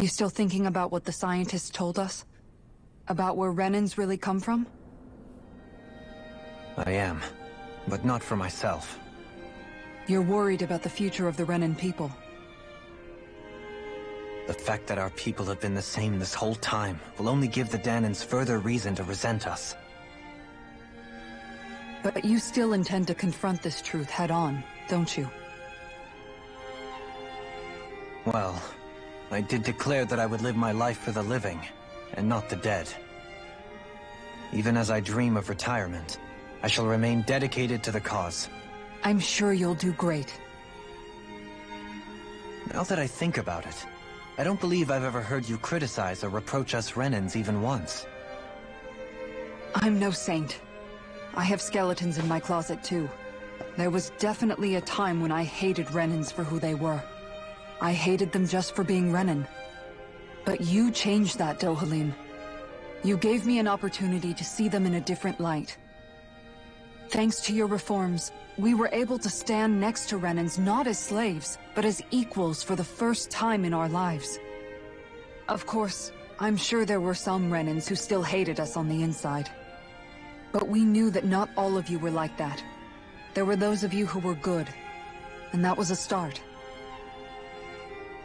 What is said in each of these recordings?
You still thinking about what the scientists told us? About where Renans really come from? I am, but not for myself. You're worried about the future of the Renan people. The fact that our people have been the same this whole time will only give the Danans further reason to resent us. But you still intend to confront this truth head-on, don't you? Well, I did declare that I would live my life for the living, and not the dead. Even as I dream of retirement, I shall remain dedicated to the cause. I'm sure you'll do great. Now that I think about it, I don't believe I've ever heard you criticize or reproach us Renans even once. I'm no saint. I have skeletons in my closet too. There was definitely a time when I hated Renans for who they were. I hated them just for being Renan. But you changed that, Dohalim. You gave me an opportunity to see them in a different light. Thanks to your reforms, we were able to stand next to Renans not as slaves, but as equals for the first time in our lives. Of course, I'm sure there were some Renans who still hated us on the inside. But we knew that not all of you were like that. There were those of you who were good, and that was a start.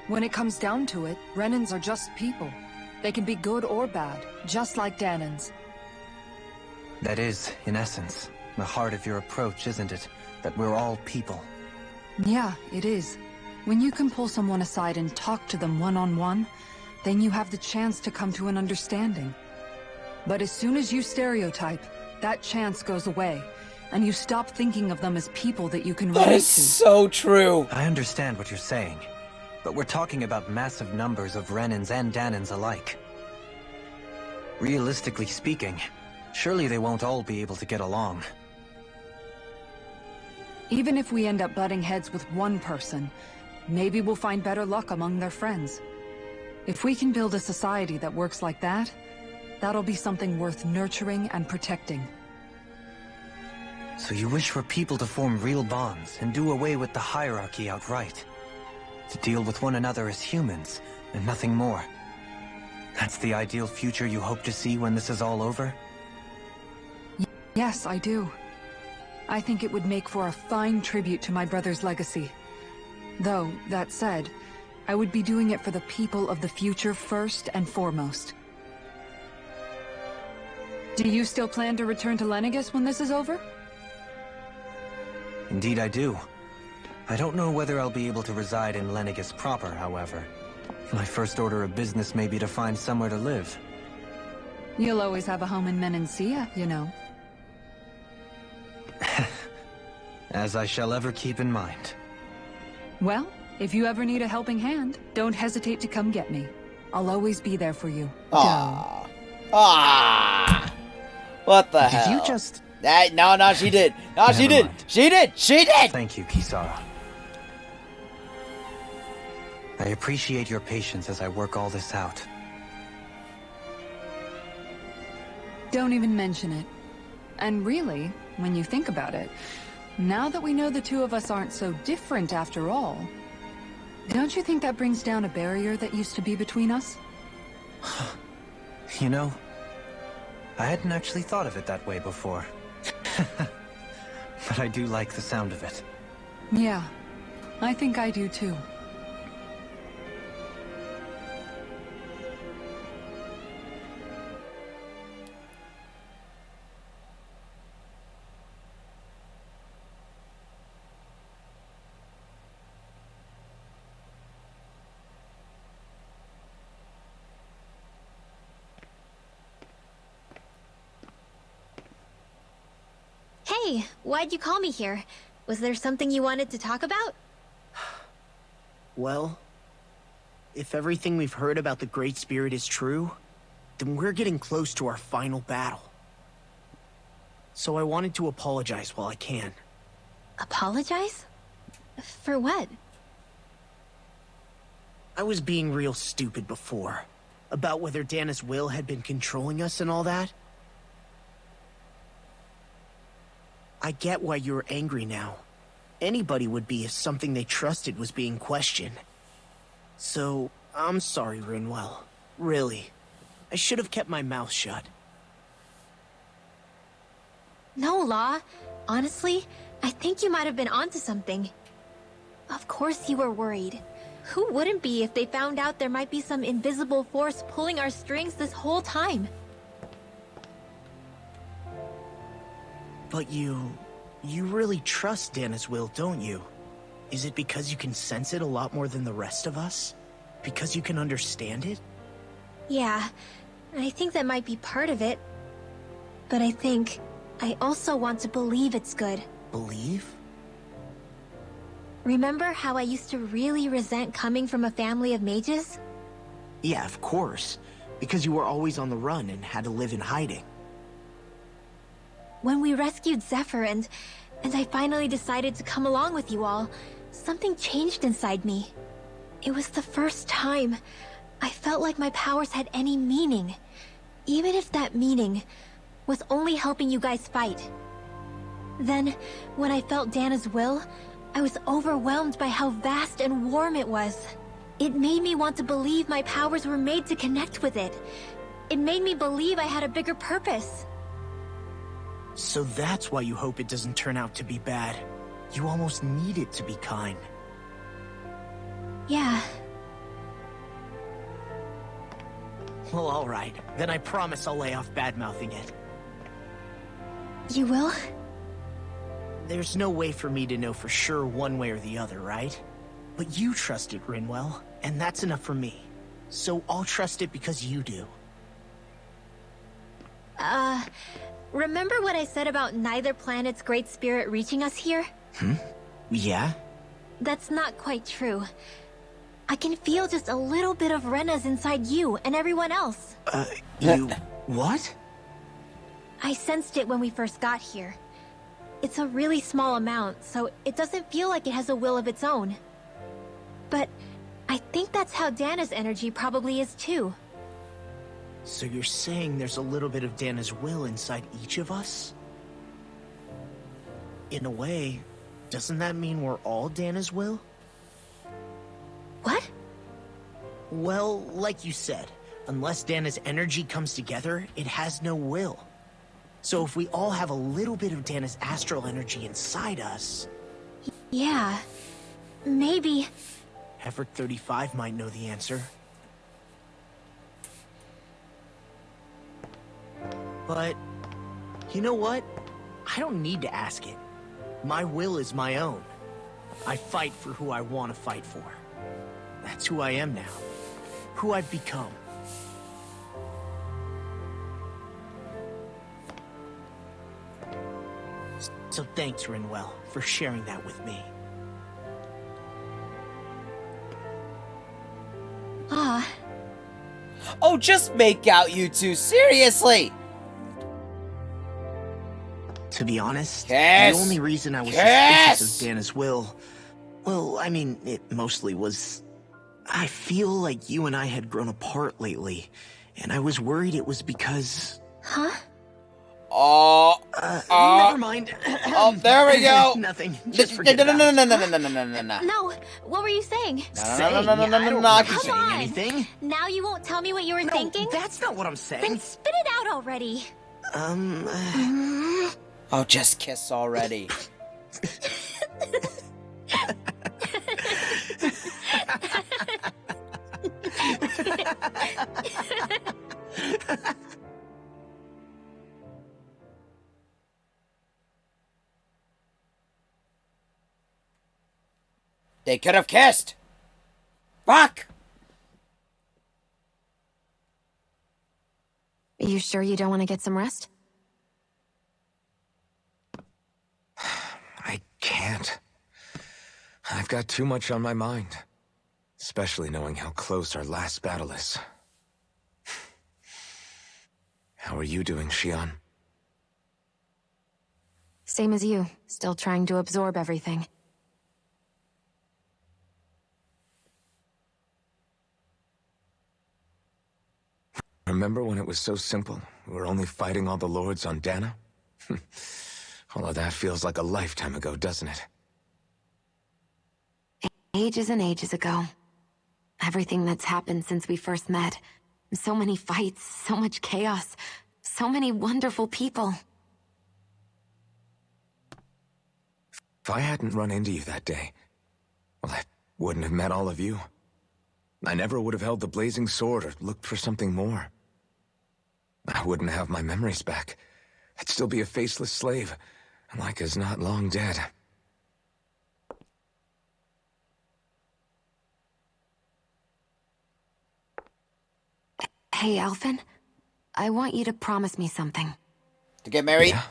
When it comes down to it, Renans are just people. They can be good or bad, just like Danans. That is, in essence, the heart of your approach, isn't it? That we're all people. Yeah, it is. When you can pull someone aside and talk to them one-on-one, then you have the chance to come to an understanding. But as soon as you stereotype, that chance goes away, and you stop thinking of them as people that you can relate to. That is so true. I understand what you're saying, but we're talking about massive numbers of Renans and Danans alike. Realistically speaking, surely they won't all be able to get along. Even if we end up butting heads with one person, maybe we'll find better luck among their friends. If we can build a society that works like that, that'll be something worth nurturing and protecting. So you wish for people to form real bonds and do away with the hierarchy outright? To deal with one another as humans, and nothing more? That's the ideal future you hope to see when this is all over? Yes, I do. I think it would make for a fine tribute to my brother's legacy. Though, that said, I would be doing it for the people of the future first and foremost. Do you still plan to return to Lenegis when this is over? Indeed I do. I don't know whether I'll be able to reside in Lenegis proper, however. My first order of business may be to find somewhere to live. You'll always have a home in Menancia, you know. As I shall ever keep in mind. Well, if you ever need a helping hand, don't hesitate to come get me. I'll always be there for you. Ah. Ah. What the hell? Did you just... No, she did. No, she did. Mind. She did. She did. Thank you, Kisara. I appreciate your patience as I work all this out. Don't even mention it. And really, when you think about it, now that we know the two of us aren't so different after all, don't you think that brings down a barrier that used to be between us? You know, I hadn't actually thought of it that way before. But I do like the sound of it. Yeah, I think I do too. Hey, why'd you call me here? Was there something you wanted to talk about? Well, if everything we've heard about the Great Spirit is true, then we're getting close to our final battle. So I wanted to apologize while I can. Apologize? For what? I was being real stupid before, about whether Dana's will had been controlling us and all that. I get why you're angry now. Anybody would be if something they trusted was being questioned. So, I'm sorry, Rinwell. Really. I should have kept my mouth shut. No, Law. Honestly, I think you might have been onto something. Of course you were worried. Who wouldn't be if they found out there might be some invisible force pulling our strings this whole time? But you really trust Dana's will, don't you? Is it because you can sense it a lot more than the rest of us? Because you can understand it? Yeah, I think that might be part of it. But I think I also want to believe it's good. Believe? Remember how I used to really resent coming from a family of mages? Yeah, of course. Because you were always on the run and had to live in hiding. When we rescued Zephyr and I finally decided to come along with you all, something changed inside me. It was the first time I felt like my powers had any meaning, even if that meaning was only helping you guys fight. Then, when I felt Dana's will, I was overwhelmed by how vast and warm it was. It made me want to believe my powers were made to connect with it. It made me believe I had a bigger purpose. So that's why you hope it doesn't turn out to be bad. You almost need it to be kind. Yeah. Well, alright. Then I promise I'll lay off bad-mouthing it. You will? There's no way for me to know for sure one way or the other, right? But you trust it, Rinwell, and that's enough for me. So I'll trust it because you do. Remember what I said about neither planet's great spirit reaching us here? Yeah? That's not quite true. I can feel just a little bit of Rena's inside you and everyone else. You... what? I sensed it when we first got here. It's a really small amount, so it doesn't feel like it has a will of its own. But I think that's how Dana's energy probably is too. So you're saying there's a little bit of Dana's will inside each of us? In a way, doesn't that mean we're all Dana's will? What? Well, like you said, unless Dana's energy comes together, it has no will. So if we all have a little bit of Dana's astral energy inside us... Yeah. Maybe... Effort 35 might know the answer. But, you know what? I don't need to ask it. My will is my own. I fight for who I want to fight for. That's who I am now. Who I've become. So thanks, Rinwell, for sharing that with me. Ah. Oh, just make out, you two. Seriously. To be honest, Kiss! the only reason I was Kiss! suspicious of Dana's will... Well, I mean, it mostly was... I feel like you and I had grown apart lately, and I was worried it was because... Huh? Oh. Never mind. Oh, there we go. Nothing. Just forget about No. No, what were you saying? No. Come on. anything. Now you won't tell me what you were thinking? That's not what I'm saying. Then spit it out already. Oh, just kiss already. They could have kissed. Fuck. Are you sure you don't want to get some rest? I can't. I've got too much on my mind. Especially knowing how close our last battle is. How are you doing, Shion? Same as you, still trying to absorb everything. Remember when it was so simple? We were only fighting all the lords on Dana? All of that feels like a lifetime ago, doesn't it? Ages and ages ago. Everything that's happened since we first met. So many fights, so much chaos, so many wonderful people. If I hadn't run into you that day, well, I wouldn't have met all of you. I never would have held the blazing sword or looked for something more. I wouldn't have my memories back. I'd still be a faceless slave, like as not long dead. Hey, Alphen. I want you to promise me something. To get married? Yeah?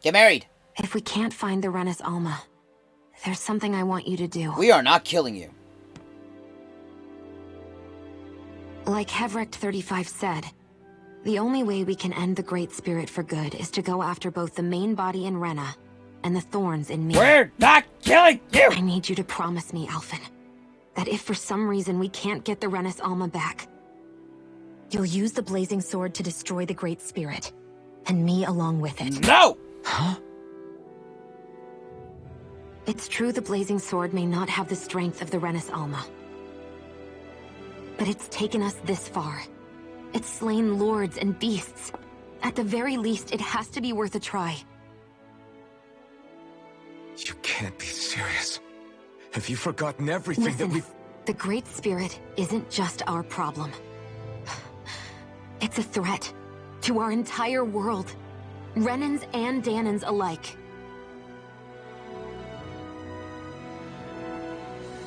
Get married. If we can't find the Renis Alma, there's something I want you to do. We are not killing you. Like Hevrecht 35 said, the only way we can end the Great Spirit for good is to go after both the main body in Rena and the thorns in me. We're not killing you! I need you to promise me, Alphen, that if for some reason we can't get the Renis Alma back, you'll use the blazing sword to destroy the Great Spirit, and me along with it. No! Huh? It's true the blazing sword may not have the strength of the Renis Alma, but it's taken us this far. It's slain lords and beasts. At the very least, it has to be worth a try. You can't be serious. Have you forgotten everything Listen, that we've... the Great Spirit isn't just our problem. It's a threat to our entire world. Renans and Danans alike.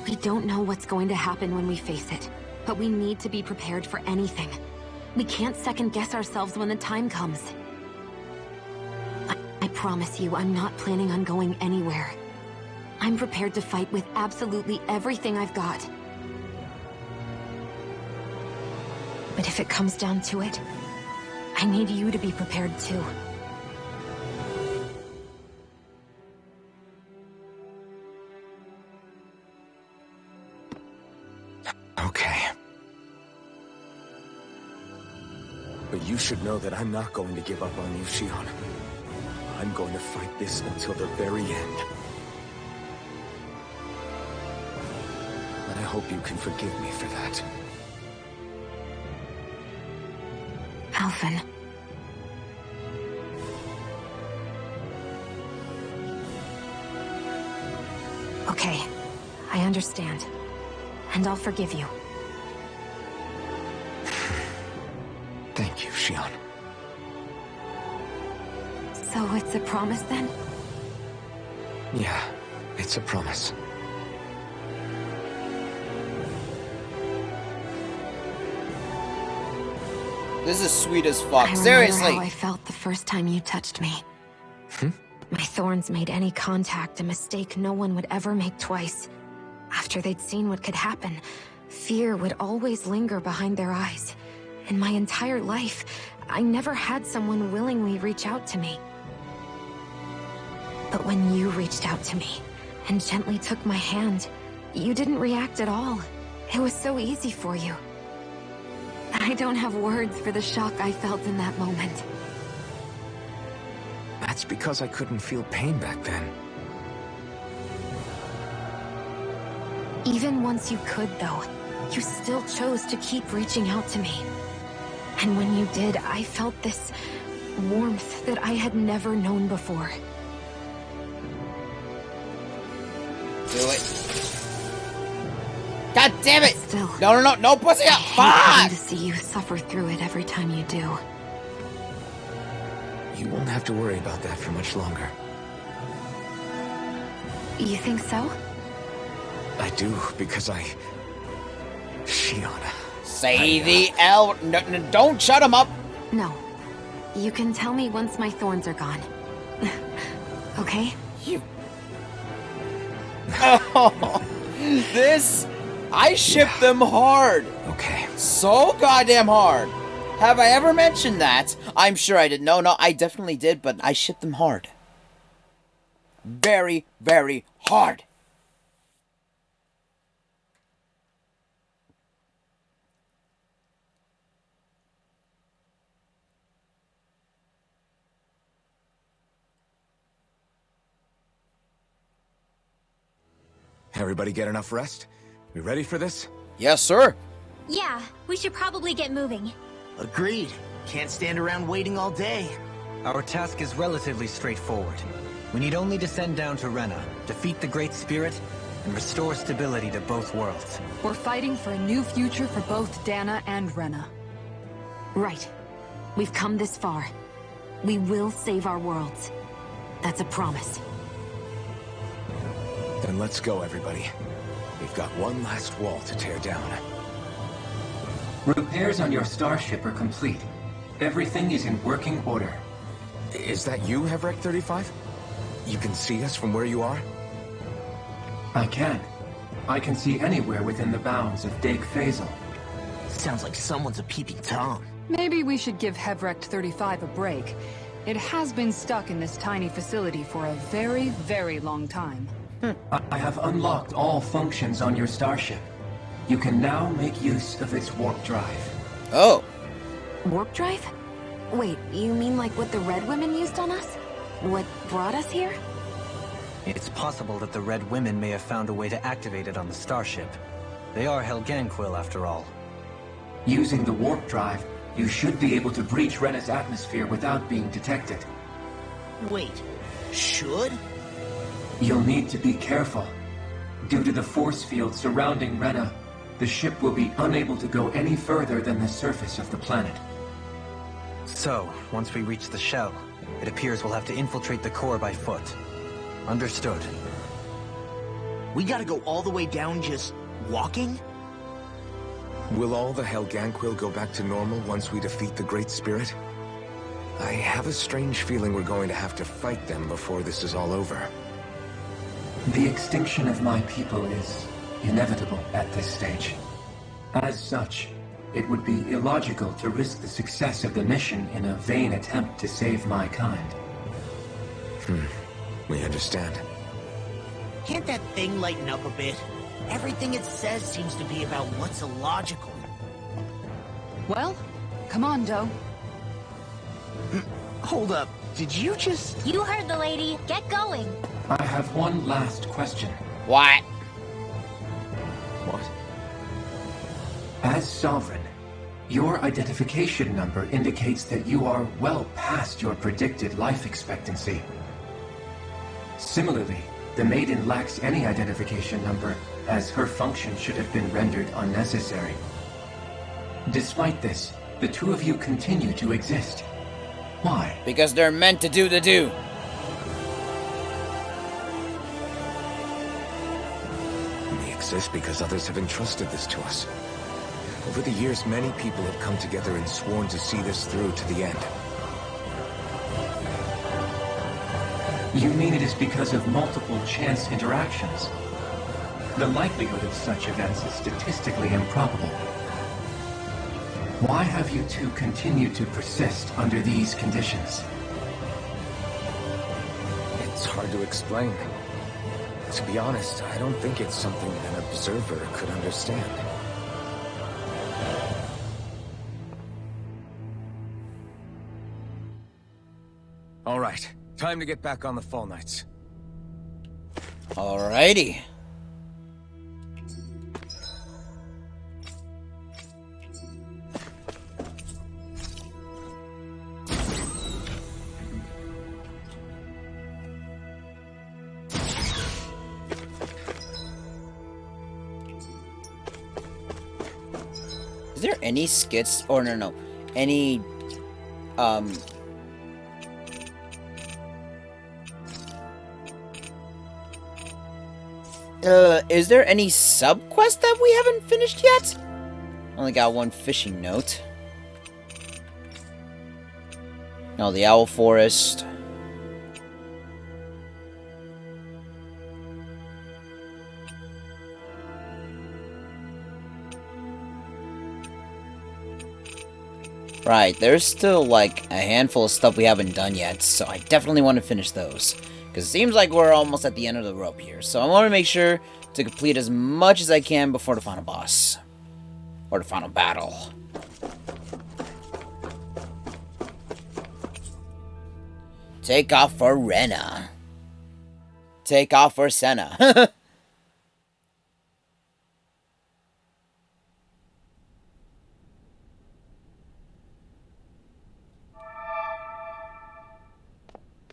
We don't know what's going to happen when we face it, but we need to be prepared for anything. We can't second-guess ourselves when the time comes. I promise you, I'm not planning on going anywhere. I'm prepared to fight with absolutely everything I've got. But if it comes down to it, I need you to be prepared too. Okay. But you should know that I'm not going to give up on you, Shionne. I'm going to fight this until the very end. I hope you can forgive me for that. Alphen. Okay, I understand. And I'll forgive you. Thank you, Shionne. So it's a promise then? Yeah, it's a promise. This is sweet as fuck. I remember Seriously. how I felt the first time you touched me. My thorns made any contact a mistake no one would ever make twice. After they'd seen what could happen, fear would always linger behind their eyes. In my entire life, I never had someone willingly reach out to me. But when you reached out to me and gently took my hand, you didn't react at all. It was so easy for you. I don't have words for the shock I felt in that moment. That's because I couldn't feel pain back then. Even once you could, though, you still chose to keep reaching out to me. And when you did, I felt this warmth that I had never known before. Do it. God damn it! Still, No, pussy I up! hate having Fuck! to see you suffer through it every time you do. You won't have to worry about that for much longer. You think so? I do, because Shionne. Say the L. No, don't shut him up. No. You can tell me once my thorns are gone. Okay? You. Oh, this. I shipped them hard. Okay. So goddamn hard. Have I ever mentioned that? I'm sure I did. No, I definitely did, but I shipped them hard. Very, very hard. Everybody get enough rest? We ready for this? Yes, sir. Yeah, we should probably get moving. Agreed. Can't stand around waiting all day. Our task is relatively straightforward. We need only to send down to Rena, defeat the Great Spirit, and restore stability to both worlds. We're fighting for a new future for both Dana and Rena. Right. We've come this far. We will save our worlds. That's a promise. Then let's go, everybody. We've got one last wall to tear down. Repairs on your starship are complete. Everything is in working order. Is that you, Hevrek 35? You can see us from where you are? I can. I can see anywhere within the bounds of Dake Phasal. Sounds like someone's a peeping Tom. Maybe we should give Hevrect 35 a break. It has been stuck in this tiny facility for a very, very long time. I have unlocked all functions on your starship. You can now make use of its warp drive. Oh. Warp drive? Wait, you mean like what the Red Women used on us? What brought us here? It's possible that the Red Women may have found a way to activate it on the starship. They are Helganquil, after all. Using the warp drive, you should be able to breach Rena's atmosphere without being detected. Wait, should? You'll need to be careful. Due to the force field surrounding Rena, the ship will be unable to go any further than the surface of the planet. So, once we reach the shell, it appears we'll have to infiltrate the core by foot. Understood. We gotta go all the way down just walking? Will all the Helganquil go back to normal once we defeat the Great Spirit? I have a strange feeling we're going to have to fight them before this is all over. The extinction of my people is inevitable at this stage. As such, it would be illogical to risk the success of the mission in a vain attempt to save my kind. We understand. Can't that thing lighten up a bit? Everything it says seems to be about what's illogical. Well, come on, Doe. Hold up, did you just... You heard the lady. Get going. I have one last question. What? What? As Sovereign, your identification number indicates that you are well past your predicted life expectancy. Similarly, the Maiden lacks any identification number, as her function should have been rendered unnecessary. Despite this, the two of you continue to exist. Why? Because they're meant to do the do. We exist because others have entrusted this to us. Over the years, many people have come together and sworn to see this through to the end. You mean it is because of multiple chance interactions? The likelihood of such events is statistically improbable. Why have you two continued to persist under these conditions? It's hard to explain. To be honest, I don't think it's something an observer could understand. All right, time to get back on the Fall Knights. Alrighty. Is there any skits, or no, any, is there any sub-quest that we haven't finished yet? Only got one fishing note. No, the Owl Forest. Right, there's still like a handful of stuff we haven't done yet, so I definitely want to finish those. Because it seems like we're almost at the end of the rope here, so I want to make sure to complete as much as I can before the final boss. Or the final battle. Take off for Rena. Take off for Senna.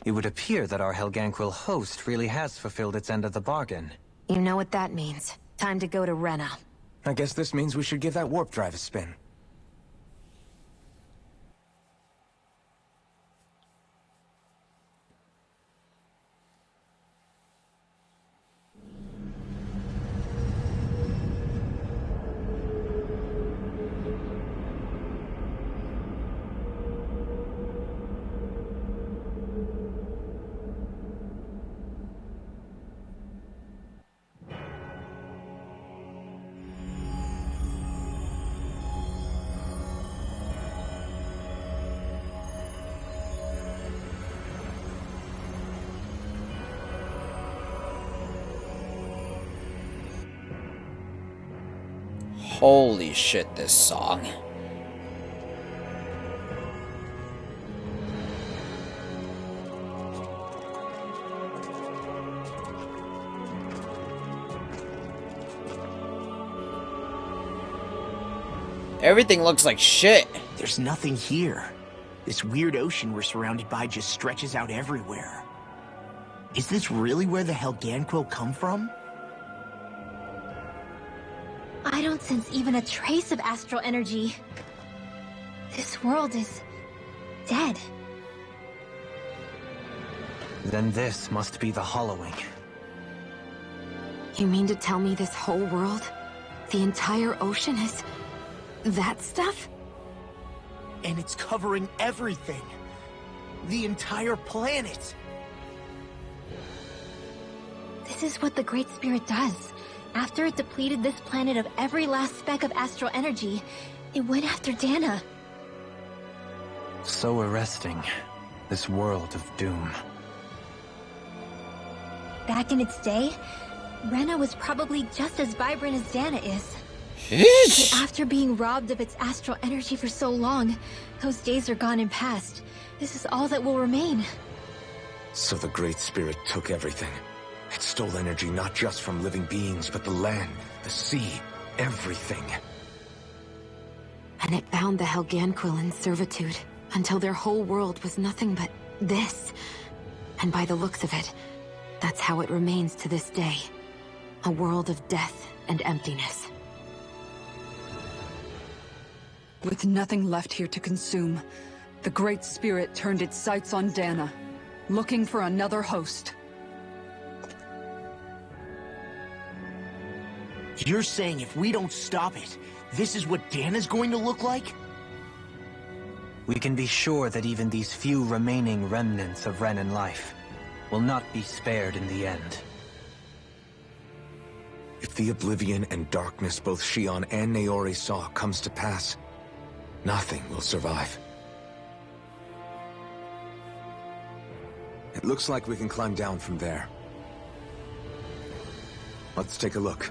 It would appear that our Helganquil host really has fulfilled its end of the bargain. You know what that means. Time to go to Rena. I guess this means we should give that warp drive a spin. Holy shit, this song. Everything looks like shit. There's nothing here. This weird ocean we're surrounded by just stretches out everywhere. Is this really where the Helganquil come from? I don't sense even a trace of astral energy. This world is dead. Then this must be the hollowing. You mean to tell me this whole world, the entire ocean is that stuff? And it's covering everything. The entire planet. This is what the Great Spirit does. After it depleted this planet of every last speck of astral energy, it went after Dana. So arresting. This world of doom. Back in its day, Rena was probably just as vibrant as Dana is. But after being robbed of its astral energy for so long, those days are gone and past. This is all that will remain. So the Great Spirit took everything. It stole energy not just from living beings, but the land, the sea, everything. And it bound the Helganquil in servitude, until their whole world was nothing but this. And by the looks of it, that's how it remains to this day. A world of death and emptiness. With nothing left here to consume, the Great Spirit turned its sights on Dana, looking for another host. You're saying if we don't stop it, this is what Dana's going to look like? We can be sure that even these few remaining remnants of Renan life will not be spared in the end. If the oblivion and darkness both Shion and Naori saw comes to pass, nothing will survive. It looks like we can climb down from there. Let's take a look.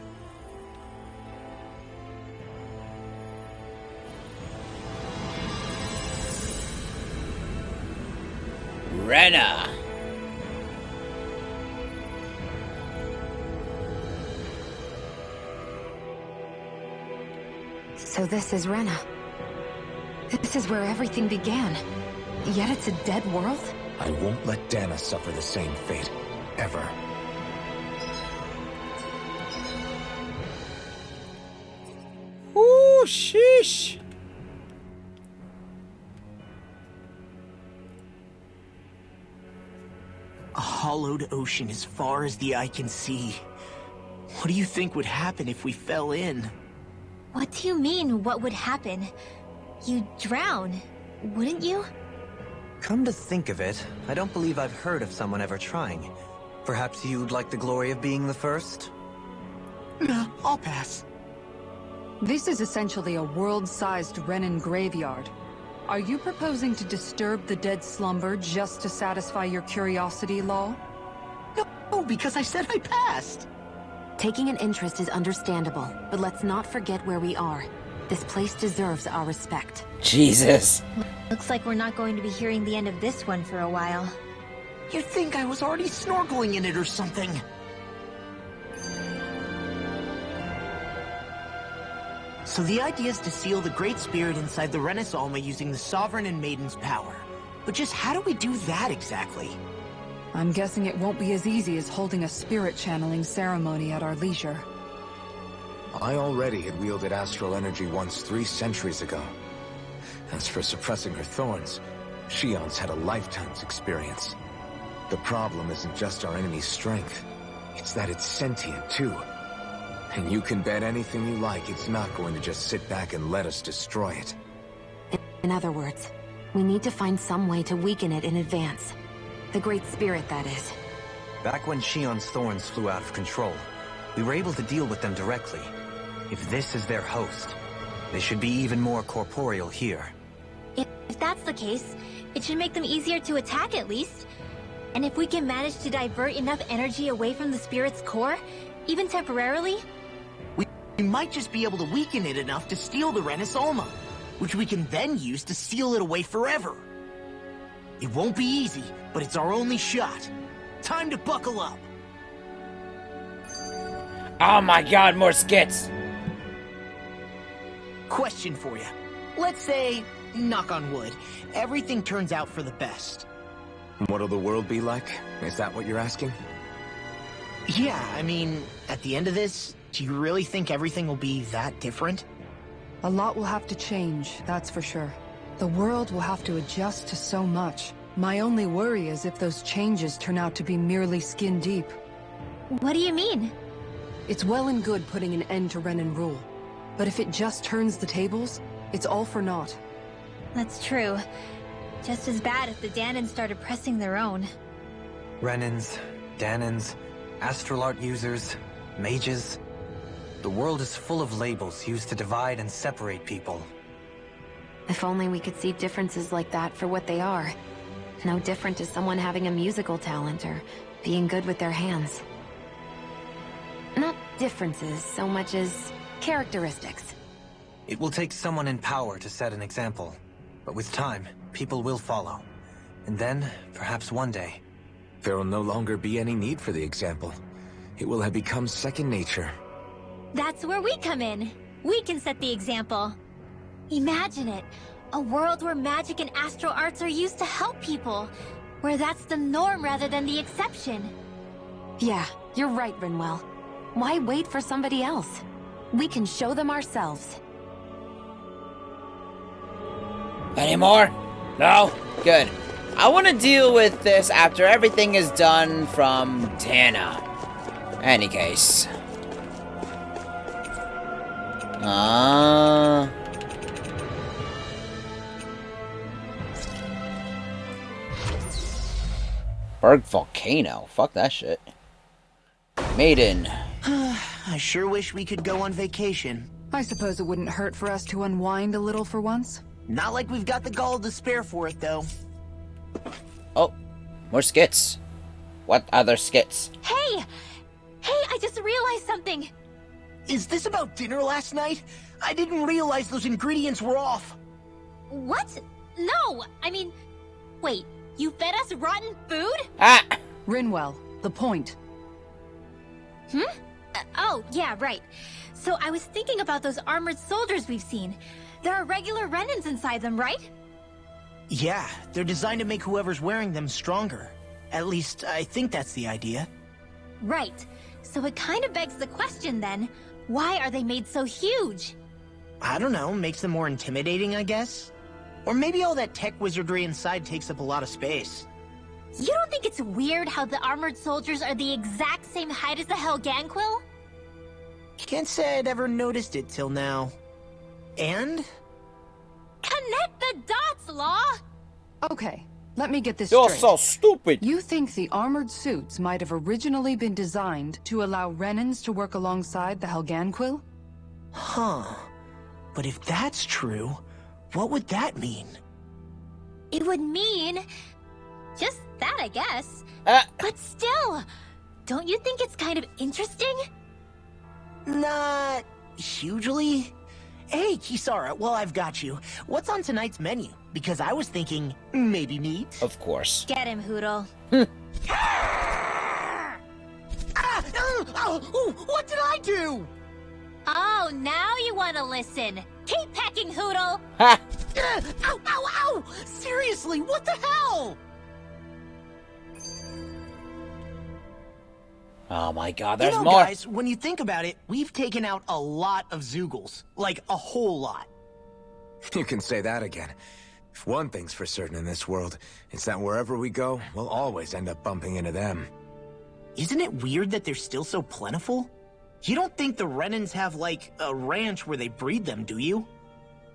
Rena. So this is Rena. This is where everything began. Yet it's a dead world? I won't let Dana suffer the same fate. Ever. Ooh, sheesh. A hollowed ocean as far as the eye can see. What do you think would happen if we fell in? What do you mean, what would happen? You'd drown, wouldn't you? Come to think of it, I don't believe I've heard of someone ever trying. Perhaps you'd like the glory of being the first? Nah, I'll pass. This is essentially a world-sized Renan graveyard. Are you proposing to disturb the dead slumber just to satisfy your curiosity, Law? No, because I said I passed. Taking an interest is understandable, but let's not forget where we are. This place deserves our respect. Jesus. Looks like we're not going to be hearing the end of this one for a while. You'd think I was already snorkeling in it or something. So the idea is to seal the Great Spirit inside the Renaissance Alma using the Sovereign and Maiden's power. But just how do we do that exactly? I'm guessing it won't be as easy as holding a spirit channeling ceremony at our leisure. I already had wielded astral energy once 3 centuries ago. As for suppressing her thorns, Shionne's had a lifetime's experience. The problem isn't just our enemy's strength, it's that it's sentient too. And you can bet anything you like it's not going to just sit back and let us destroy it. In other words, we need to find some way to weaken it in advance. The Great Spirit, that is. Back when Shionne's thorns flew out of control, we were able to deal with them directly. If this is their host, they should be even more corporeal here. If that's the case, it should make them easier to attack at least. And if we can manage to divert enough energy away from the spirit's core, even temporarily, we might just be able to weaken it enough to steal the Renaissance, which we can then use to seal it away forever. It won't be easy, but it's our only shot. Time to buckle up. Oh my god, more skits! Question for you. Let's say, knock on wood, everything turns out for the best. What'll the world be like? Is that what you're asking? Yeah, I mean, at the end of this, do you really think everything will be that different? A lot will have to change, that's for sure. The world will have to adjust to so much. My only worry is if those changes turn out to be merely skin deep. what do you mean? It's well and good putting an end to Renin rule. But if it just turns the tables, it's all for naught. That's true. Just as bad if the Danans started pressing their own. Renins, Danans, astral art users, mages. The world is full of labels used to divide and separate people. If only we could see differences like that for what they are. No different to someone having a musical talent or being good with their hands. Not differences so much as characteristics. It will take someone in power to set an example. But with time, people will follow. And then, perhaps one day... There will no longer be any need for the example. It will have become second nature. That's where we come in. We can set the example. Imagine it. A world where magic and astral arts are used to help people. Where that's the norm rather than the exception. Yeah, you're right, Rinwell. Why wait for somebody else? We can show them ourselves. Any more? No? Good. I want to deal with this after everything is done from Tana. Any case. Berg Volcano. Fuck that shit. Maiden. I sure wish we could go on vacation. I suppose it wouldn't hurt for us to unwind a little for once. Not like we've got the gall to spare for it, though. Oh, more skits. What other skits? Hey! Hey, I just realized something! Is this about dinner last night? I didn't realize those ingredients were off. What? No! I mean, wait, you fed us rotten food? Ah! Rinwell, the point. Oh, yeah, right. So I was thinking about those armored soldiers we've seen. There are regular Renins inside them, right? Yeah, they're designed to make whoever's wearing them stronger. At least, I think that's the idea. Right. So it kind of begs the question then, why are they made so huge? I don't know, makes them more intimidating, I guess? Or maybe all that tech wizardry inside takes up a lot of space. You don't think it's weird how the armored soldiers are the exact same height as the Helganquil? Can't say I'd ever noticed it till now. And? Connect the dots, Law! Okay, let me get this You're straight. so stupid! You think the armored suits might have originally been designed to allow Renins to work alongside the Helganquil? Huh. But if that's true, what would that mean? It would mean... just that, I guess. But still, don't you think it's kind of interesting? Not... hugely? Hey, Kisara, well, I've got you. What's on tonight's menu? Because I was thinking, maybe meat? Of course. Get him, Hoodle. What did I do? Oh, now you want to listen. Keep pecking, Hoodle! Ha! Ow! Seriously, what the hell? Oh my god, You there's know, more! guys, when you think about it, we've taken out a lot of Zeugles. Like, a whole lot. You can say that again. If one thing's for certain in this world, it's that wherever we go, we'll always end up bumping into them. Isn't it weird that they're still so plentiful? You don't think the Renans have, like, a ranch where they breed them, do you?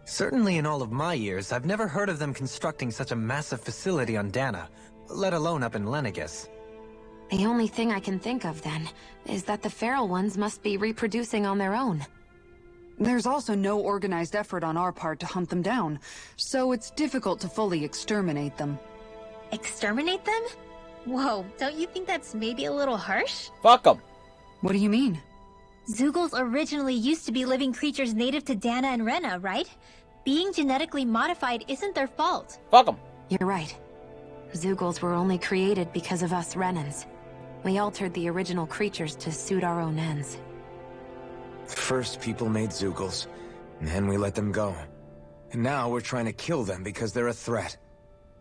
Certainly in all of my years, I've never heard of them constructing such a massive facility on Dana, let alone up in Lenegis. The only thing I can think of, then, is that the feral ones must be reproducing on their own. There's also no organized effort on our part to hunt them down, so it's difficult to fully exterminate them. Exterminate them? Whoa, don't you think that's maybe a little harsh? Fuck them! What do you mean? Zeugles originally used to be living creatures native to Dana and Rena, right? Being genetically modified isn't their fault. Fuck them! You're right. Zeugles were only created because of us Renans. We altered the original creatures to suit our own ends. First, people made Zeugles, and then we let them go. And now we're trying to kill them because they're a threat.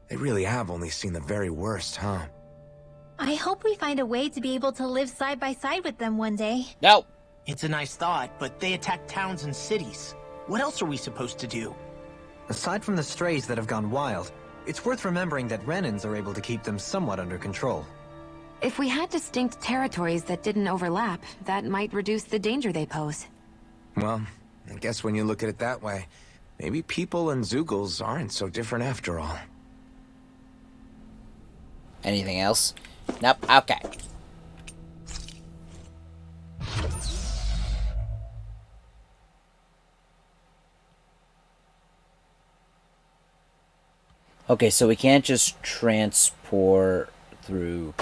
They really have only seen the very worst, huh? I hope we find a way to be able to live side by side with them one day. No! It's a nice thought, but they attack towns and cities. What else are we supposed to do? Aside from the strays that have gone wild, it's worth remembering that Renans are able to keep them somewhat under control. If we had distinct territories that didn't overlap, that might reduce the danger they pose. Well, I guess when you look at it that way, maybe people and Zeugles aren't so different after all. Anything else? Nope, okay. Okay, so we can't just transport through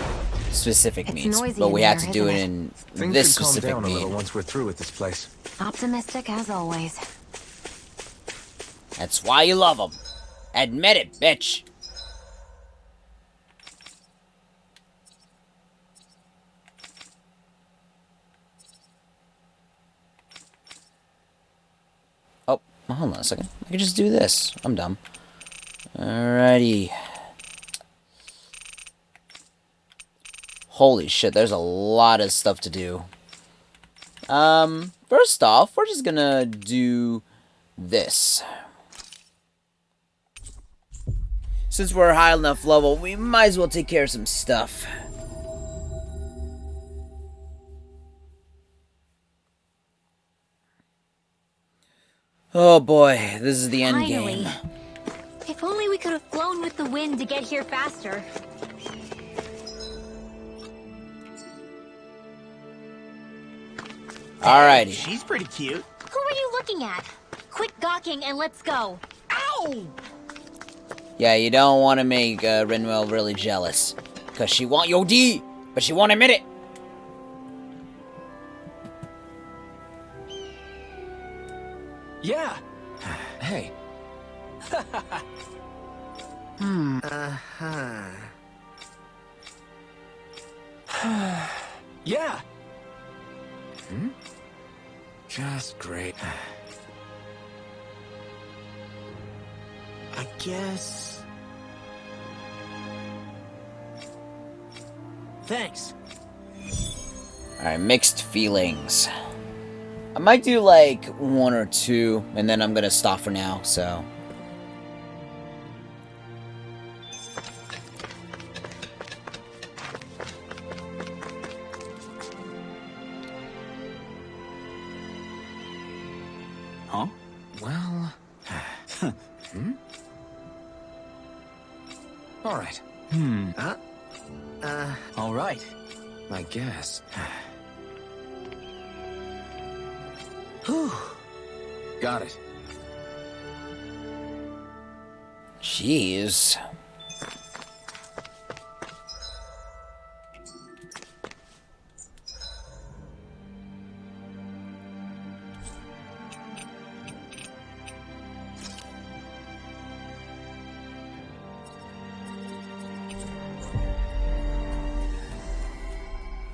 specific It's means, noisy but in we have there, to do it isn't in Things this should calm specific down a little mean. once we're through with this place. Optimistic as always. That's why you love them. Admit it, bitch. Oh, hold on a second. I can just do this. I'm dumb. Alrighty. Holy shit, there's a lot of stuff to do. First off, we're just gonna do this. Since we're high enough level, we might as well take care of some stuff. Oh boy, this is the end Finally. game. If only we could have flown with the wind to get here faster. Alrighty. She's pretty cute. Who are you looking at? Quit gawking and let's go. Ow! Yeah, you don't want to make Rinwell really jealous. Because she want your D, but she won't admit it. Yeah. Hey. Uh-huh. Yeah. Just great. I guess... Thanks. Alright, mixed feelings. I might do like one or two, and then I'm gonna stop for now, so. Huh? Well... All right. All right. I guess. Whew. Got it. Jeez.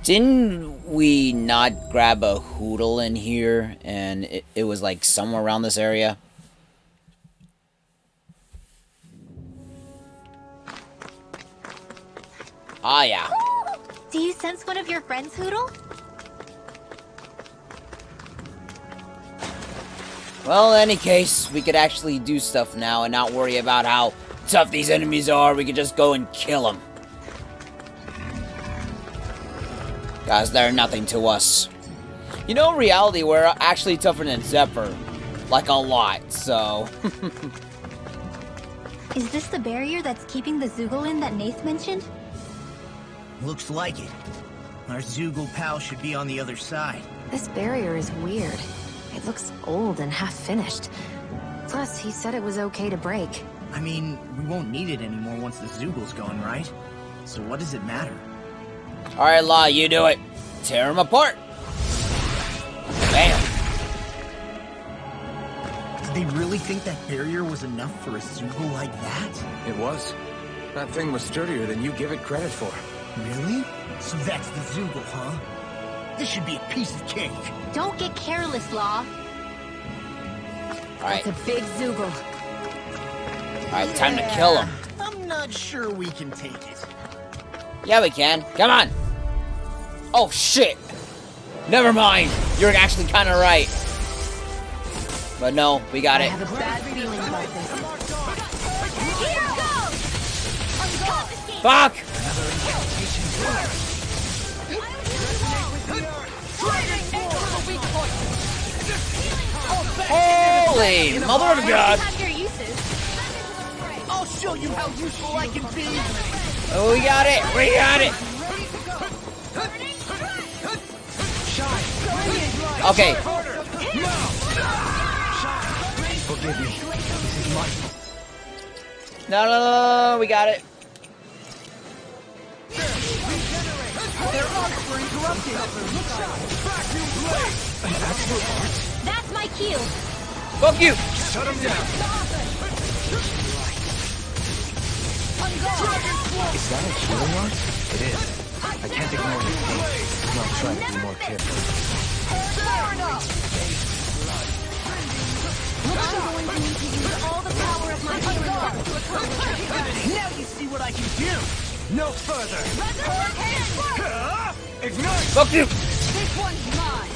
Didn't we not grab a hoodle in here, and it was like somewhere around this area? Ah, yeah. Do you sense one of your friends, Hoodle? Well, in any case, we could actually do stuff now and not worry about how tough these enemies are. We could just go and kill them. Guys, they're nothing to us. You know, in reality, we're actually tougher than Zephyr. Like, a lot, so... Is this the barrier that's keeping the Zoogle in that Nath mentioned? Looks like it. Our Zoogle pal should be on the other side. This barrier is weird. It looks old and half-finished. Plus, he said it was okay to break. I mean, we won't need it anymore once the Zoogle's gone, right? So what does it matter? Alright, Law, you do it. Tear him apart. Bam. Did they really think that barrier was enough for a Zoogle like that? It was. That thing was sturdier than you give it credit for. Really? So that's the Zoogle, huh? This should be a piece of cake. Don't get careless, Law. Alright. It's a big Zoogle. Alright, time to kill him. I'm not sure we can take it. Yeah, we can. Come on. Oh, shit. Never mind. You're actually kind of right. But no, we got I it. have a bad feeling about this. Here goes! Fuck! Holy mother of God! I'll show you how useful I can be. Oh, we got it! We got it! Okay. Forgive me. This is mine. No, we got it. That's my cue. Fuck you! Shut him down. Is that a healing art? It is. I can't ignore the pain. I'll try to be more careful. I'm going to need to use all the power of my healing art to accomplish it. Now you see what I can do. No further. Ignite. Fuck you! This one's mine.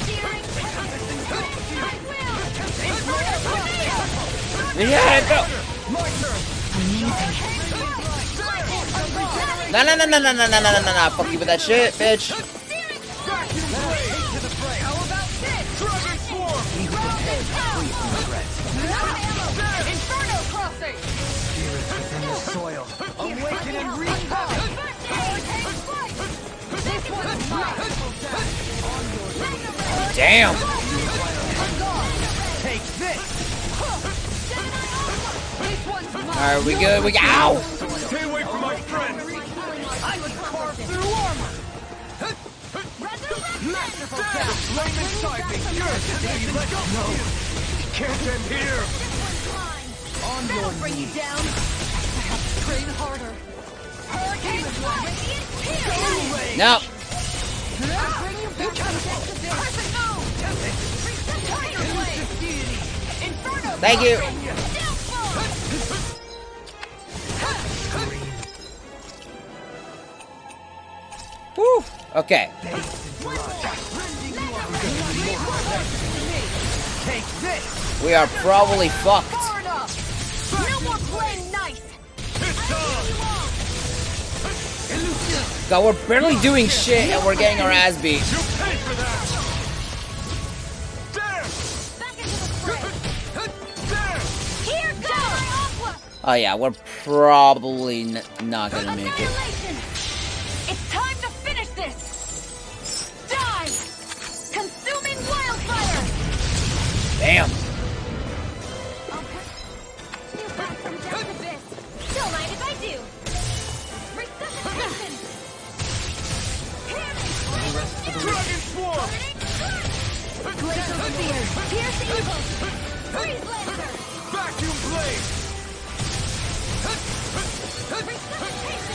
Yeah, go! No. Fuck you with that shit, bitch. Inferno crossing. Within the soil. Awaken and repower. This one's mine. Damn! Take this. This one's mine. Alright, we good? Ow! Stay away from my friends. I can carve through armor. Flame inside me. Good. Let go. No. Can't end here. On your Bring you down. I have to train harder. Hurricane No. bring you back to this. Perfect move. Inferno. Thank you. Whew. Okay. Take this. We are probably fucked. No more playing nice. God, we're barely doing shit and we're getting our ass beat. You pay for that. Back into the fray. Here goes. Oh yeah, we're probably not gonna make it. Annihilation. It's time to finish this. Die. Consuming wildfire. Damn. You back from death abyss. Don't mind if I do. Resuscitation. Dragon swarm. Glacial spear. Pierce evil. Freeze lancer. Vacuum blade.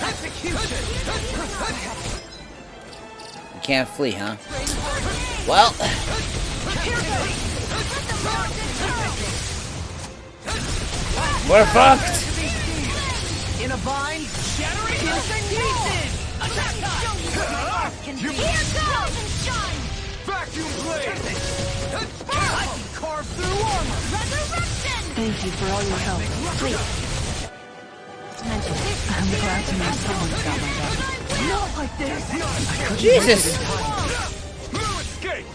Execution. We can't flee, huh? Well, we're fucked. In a bind. Shattering. Piercing pieces. Attack. can Here be. goes! Vacuum blade! I can carve through armor! Resurrection! Thank you for all your help. Please. Mention it. I'm glad to know someone's got my back. Not like this! Jesus! No escape!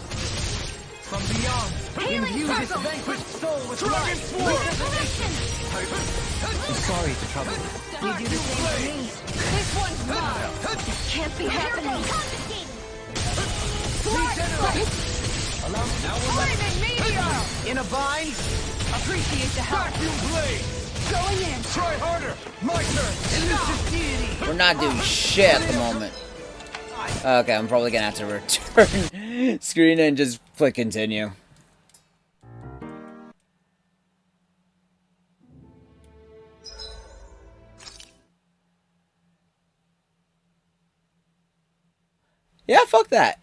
From beyond, Healing imbue this circle. vanquished soul with Dragon life! Swarm! Resurrection! I'm sorry to trouble you. You do the same for me. This one's mine. This can't be happening. Flaming meteor! In a bind? Appreciate the help. Vacuum blade! Going in. Try harder! My turn! Elusive deity! We're not doing shit at the moment. Okay, I'm probably gonna have to return screen and just click continue. Yeah, fuck that.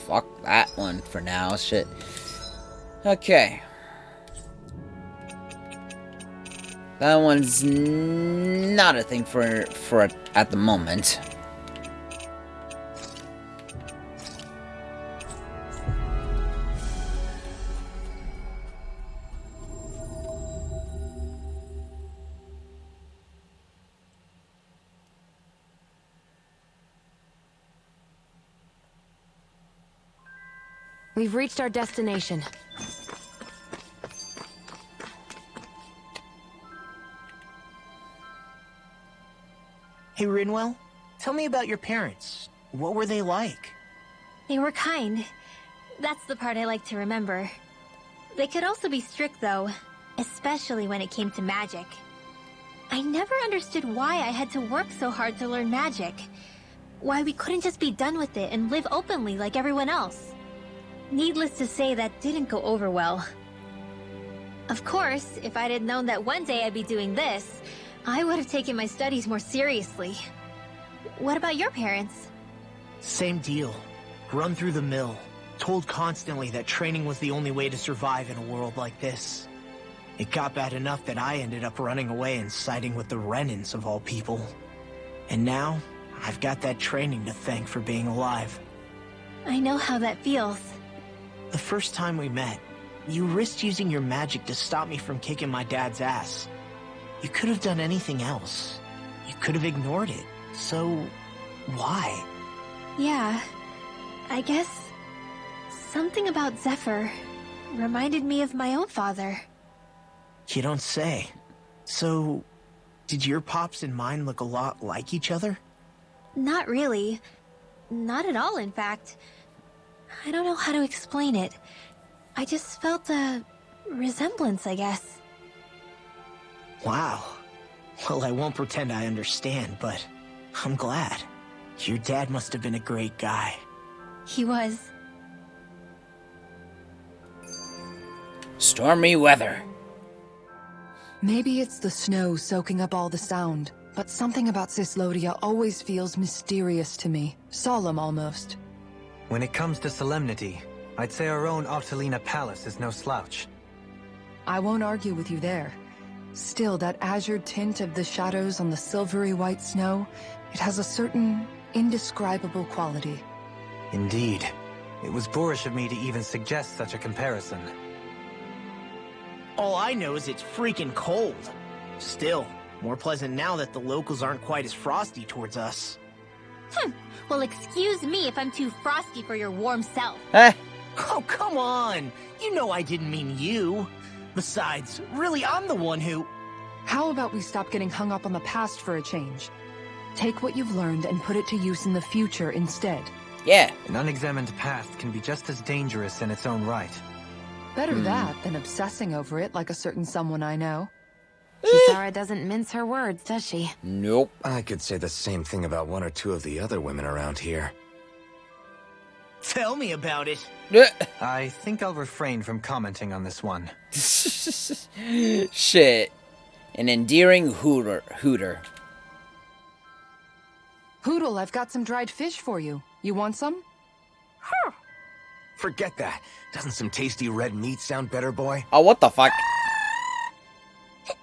Fuck that one for now. Shit. Okay. That one's not a thing for at the moment. We've reached our destination. Hey, Rinwell, tell me about your parents. What were they like? They were kind. That's the part I like to remember. They could also be strict, though, especially when it came to magic. I never understood why I had to work so hard to learn magic. Why we couldn't just be done with it and live openly like everyone else. Needless to say, that didn't go over well. Of course, if I'd had known that one day I'd be doing this, I would have taken my studies more seriously. What about your parents? Same deal. Run through the mill. Told constantly that training was the only way to survive in a world like this. It got bad enough that I ended up running away and siding with the Renins of all people. And now, I've got that training to thank for being alive. I know how that feels. The first time we met, you risked using your magic to stop me from kicking my dad's ass. You could have done anything else. You could have ignored it. So, why? Yeah, I guess something about Zephyr reminded me of my own father. You don't say. So, did your pops and mine look a lot like each other? Not really. Not at all, in fact. I don't know how to explain it. I just felt a resemblance, I guess. Wow. Well, I won't pretend I understand, but I'm glad. Your dad must have been a great guy. He was. Stormy weather. Maybe it's the snow soaking up all the sound, but something about Cislodia always feels mysterious to me. Solemn, almost. When it comes to solemnity, I'd say our own Octalina Palace is no slouch. I won't argue with you there. Still, that azure tint of the shadows on the silvery white snow, it has a certain indescribable quality. Indeed. It was boorish of me to even suggest such a comparison. All I know is it's freaking cold. Still, more pleasant now that the locals aren't quite as frosty towards us. Well, excuse me if I'm too frosty for your warm self. Eh? Oh, come on! You know I didn't mean you. Besides, really, I'm the one who... How about we stop getting hung up on the past for a change? Take what you've learned and put it to use in the future instead. Yeah. An unexamined past can be just as dangerous in its own right. Better that than obsessing over it like a certain someone I know. Kisara doesn't mince her words, does she? Nope. I could say the same thing about one or two of the other women around here. Tell me about it. I think I'll refrain from commenting on this one. Shit. An endearing hooter. Hoodle, I've got some dried fish for you. You want some? Forget that. Doesn't some tasty red meat sound better, boy? Oh, what the fuck?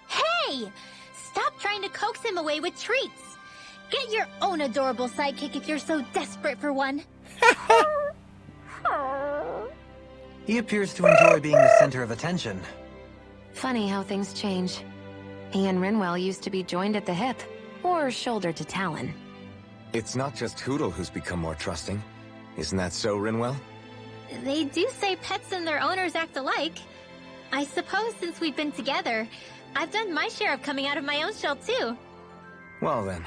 Hey! Stop trying to coax him away with treats. Get your own adorable sidekick if you're so desperate for one. He appears to enjoy being the center of attention. Funny how things change. He and Rinwell used to be joined at the hip, or shoulder to talon. It's not just Hootle who's become more trusting. Isn't that so, Rinwell? They do say pets and their owners act alike. I suppose since we've been together, I've done my share of coming out of my own shell too. Well then,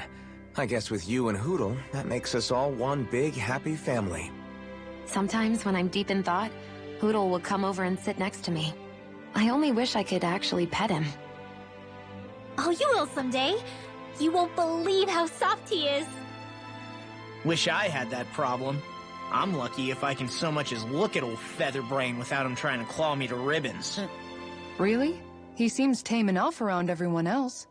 I guess with you and Hootle, that makes us all one big happy family. Sometimes when I'm deep in thought, Hootle will come over and sit next to me. I only wish I could actually pet him. Oh, you will someday. You won't believe how soft he is. Wish I had that problem. I'm lucky if I can so much as look at old Featherbrain without him trying to claw me to ribbons. Really? He seems tame enough around everyone else.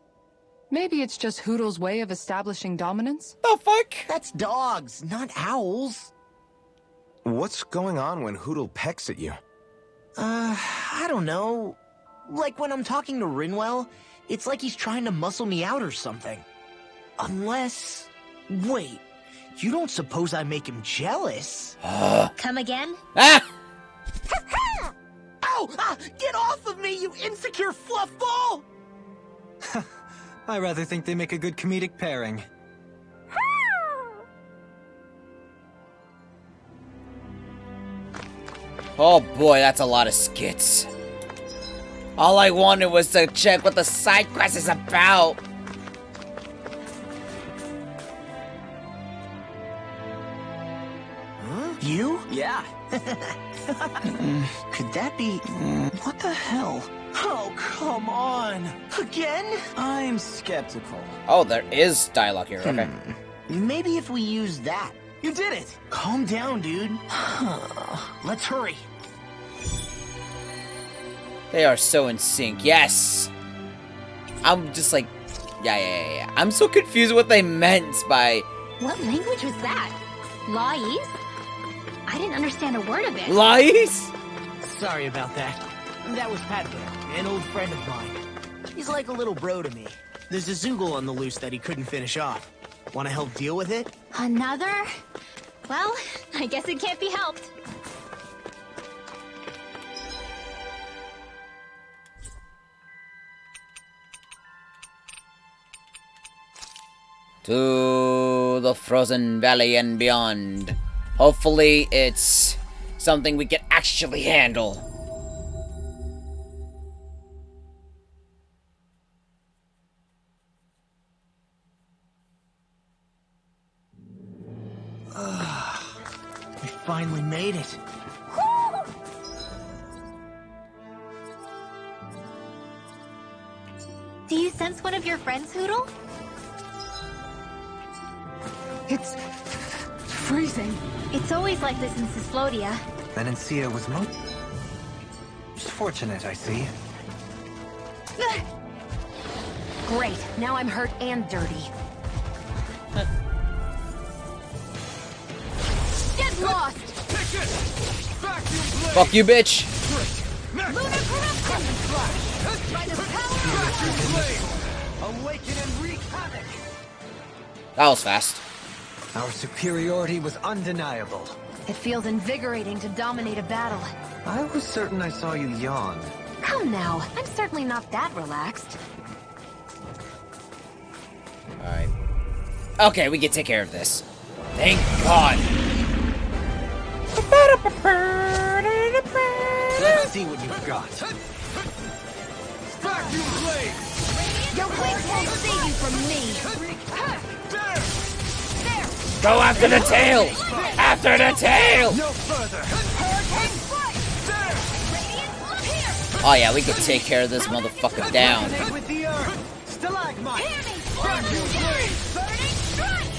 Maybe it's just Hootle's way of establishing dominance? The fuck? That's dogs, not owls. What's going on when Hootle pecks at you? I don't know. Like when I'm talking to Rinwell, it's like he's trying to muscle me out or something. Unless... Wait, you don't suppose I make him jealous? Come again? Ah! Ow! Ah, get off of me, you insecure fluffball! I rather think they make a good comedic pairing. Oh boy, that's a lot of skits. All I wanted was to check what the side quest is about. Huh? You? Yeah. Could that be... What the hell? Oh, come on. Again? I'm skeptical. Oh, there is dialogue here, okay. Maybe if we use that. You did it! Calm down, dude. Let's hurry. They are so in sync, yes! I'm just like, yeah. I'm so confused what they meant by... What language was that? Lawese? I didn't understand a word of it. Lies? Sorry about that. That was Padme, an old friend of mine. He's like a little bro to me. There's a Zoogle on the loose that he couldn't finish off. Want to help deal with it? Another? Well, I guess it can't be helped. To the Frozen Valley and beyond. Hopefully it's something we can actually handle. We finally made it. Do you sense one of your friends, Hootle? It's freezing. It's always like this in Cisplodia. Venencia was most fortunate, I see. Great, now I'm hurt and dirty. Get lost! Fuck you, bitch! Lunar corruption! By the power of Awaken and wreak havoc! That was fast. Our superiority was undeniable. It feels invigorating to dominate a battle. I was certain I saw you yawn. Come now, I'm certainly not that relaxed. Alright. Okay, we can take care of this. Thank God. Let's see what you've got. Your wings won't save you from me! Go after the tail! After the tail! No further! Oh yeah, we can take care of this motherfucker down. With the earth! Stalagmite! Burning strike!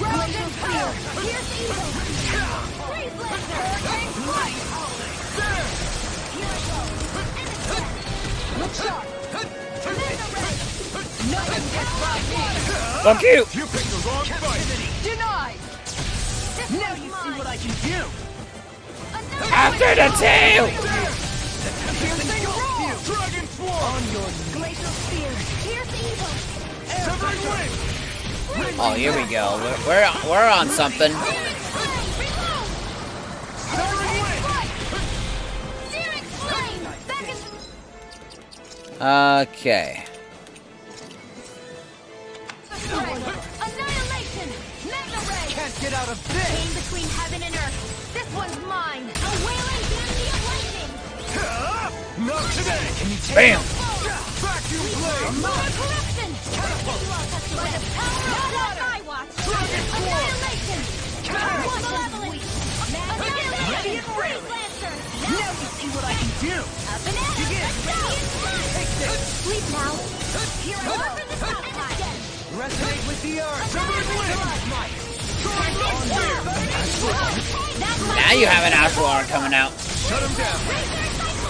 Golden fire! Here's evil! Freeze laser! Hurricane flight! Look sharp! Nothing gets by me! Fuck you! You picked the wrong fight! Denied! Now you see what I can do! After the tail! Oh, here we go. We're on something. Okay. Annihilation! Mega Ray! Can't get out of this! Came between heaven and earth. This one's mine. A wailing canopy of lightning. Not today! Can you take Bam! Vacuum blade! More corruption! By the power of water! My watch! Annihilation! One malevolence! Annihilation! Freeze Lancer! Now you see what I can do! Up and at it! Let's go! Sleep now. Here I go. For the south. Resonate with the earth! Now you have an astral arm coming out. Shut him down!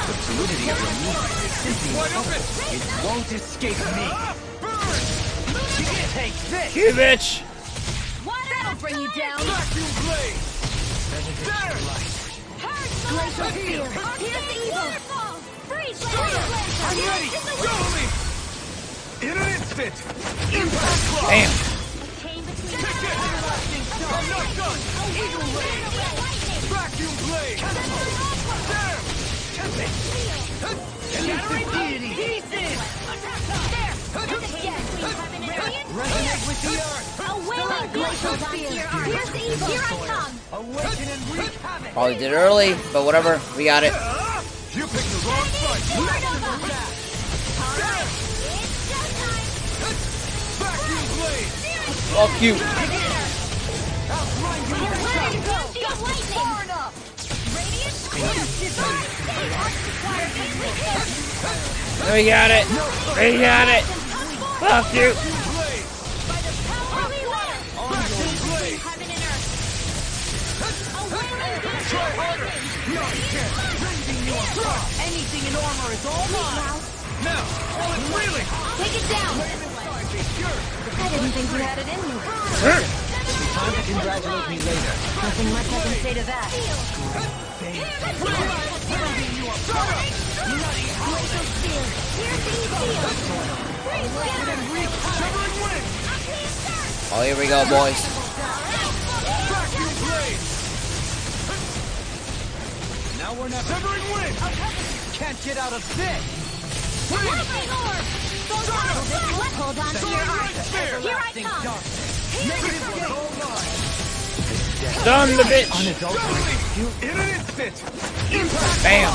The fluidity of your movement is simply incredible. It won't escape me! Take this! You bitch! That'll bring you down. Vacuum blade! There! Glacial Spear. Here's the evil. Freeze Lancer. I'm ready! Follow me! In an instant! Impact claw! Damn! Came between Take it! I'm not done! Vacuum blade! There! Elusive deity! Pieces. Resonate with the earth! A wailing glacial spear. Here's the evil. Here I come. Awaken and wreak havoc! Probably did it early, but whatever. We got it. You picked the wrong fight! Supernova. There! It's showtime. Vacuum blade! Fuck you. Outrun you! You're ready to go. Got lightning. Far enough. Radiant clear. Divine state. We got it. We got it. Fuck you. Blade! By the power we live. Vacuum blade! Heaven and earth. A wailing Try harder! No, you can't! Rending you apart! anything in armor is all mine. Now, all is wheeling! Take it down. I didn't think you had it in you. Time to congratulate me later. Nothing much I can say to that. Glacial spear. Here's the evil. Severing wind! Oh, here we go, boys. Vacuum blade! Now we're not severing wind! Can't get out of this! Lightning orb. Hold on to your arm. Here I come. Negative was all mine! Stun the bitch. Unadulterated! In an instant! Impact! Bam.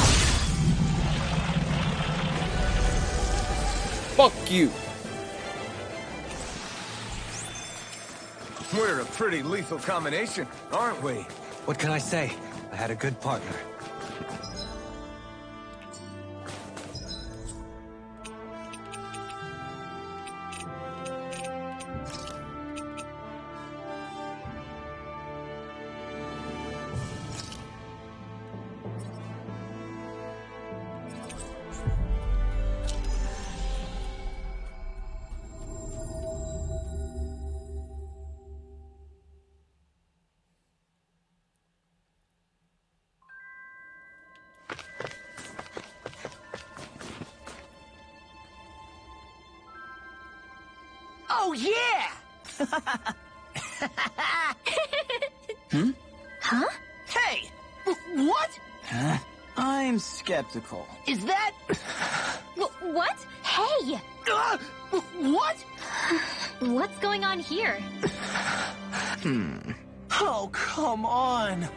Fuck you. We're a pretty lethal combination, aren't we? What can I say? I had a good partner. Oh, yeah! Huh? Hey! What? Huh? I'm skeptical. Is that... What? Hey! What? What's going on here? Oh, come on!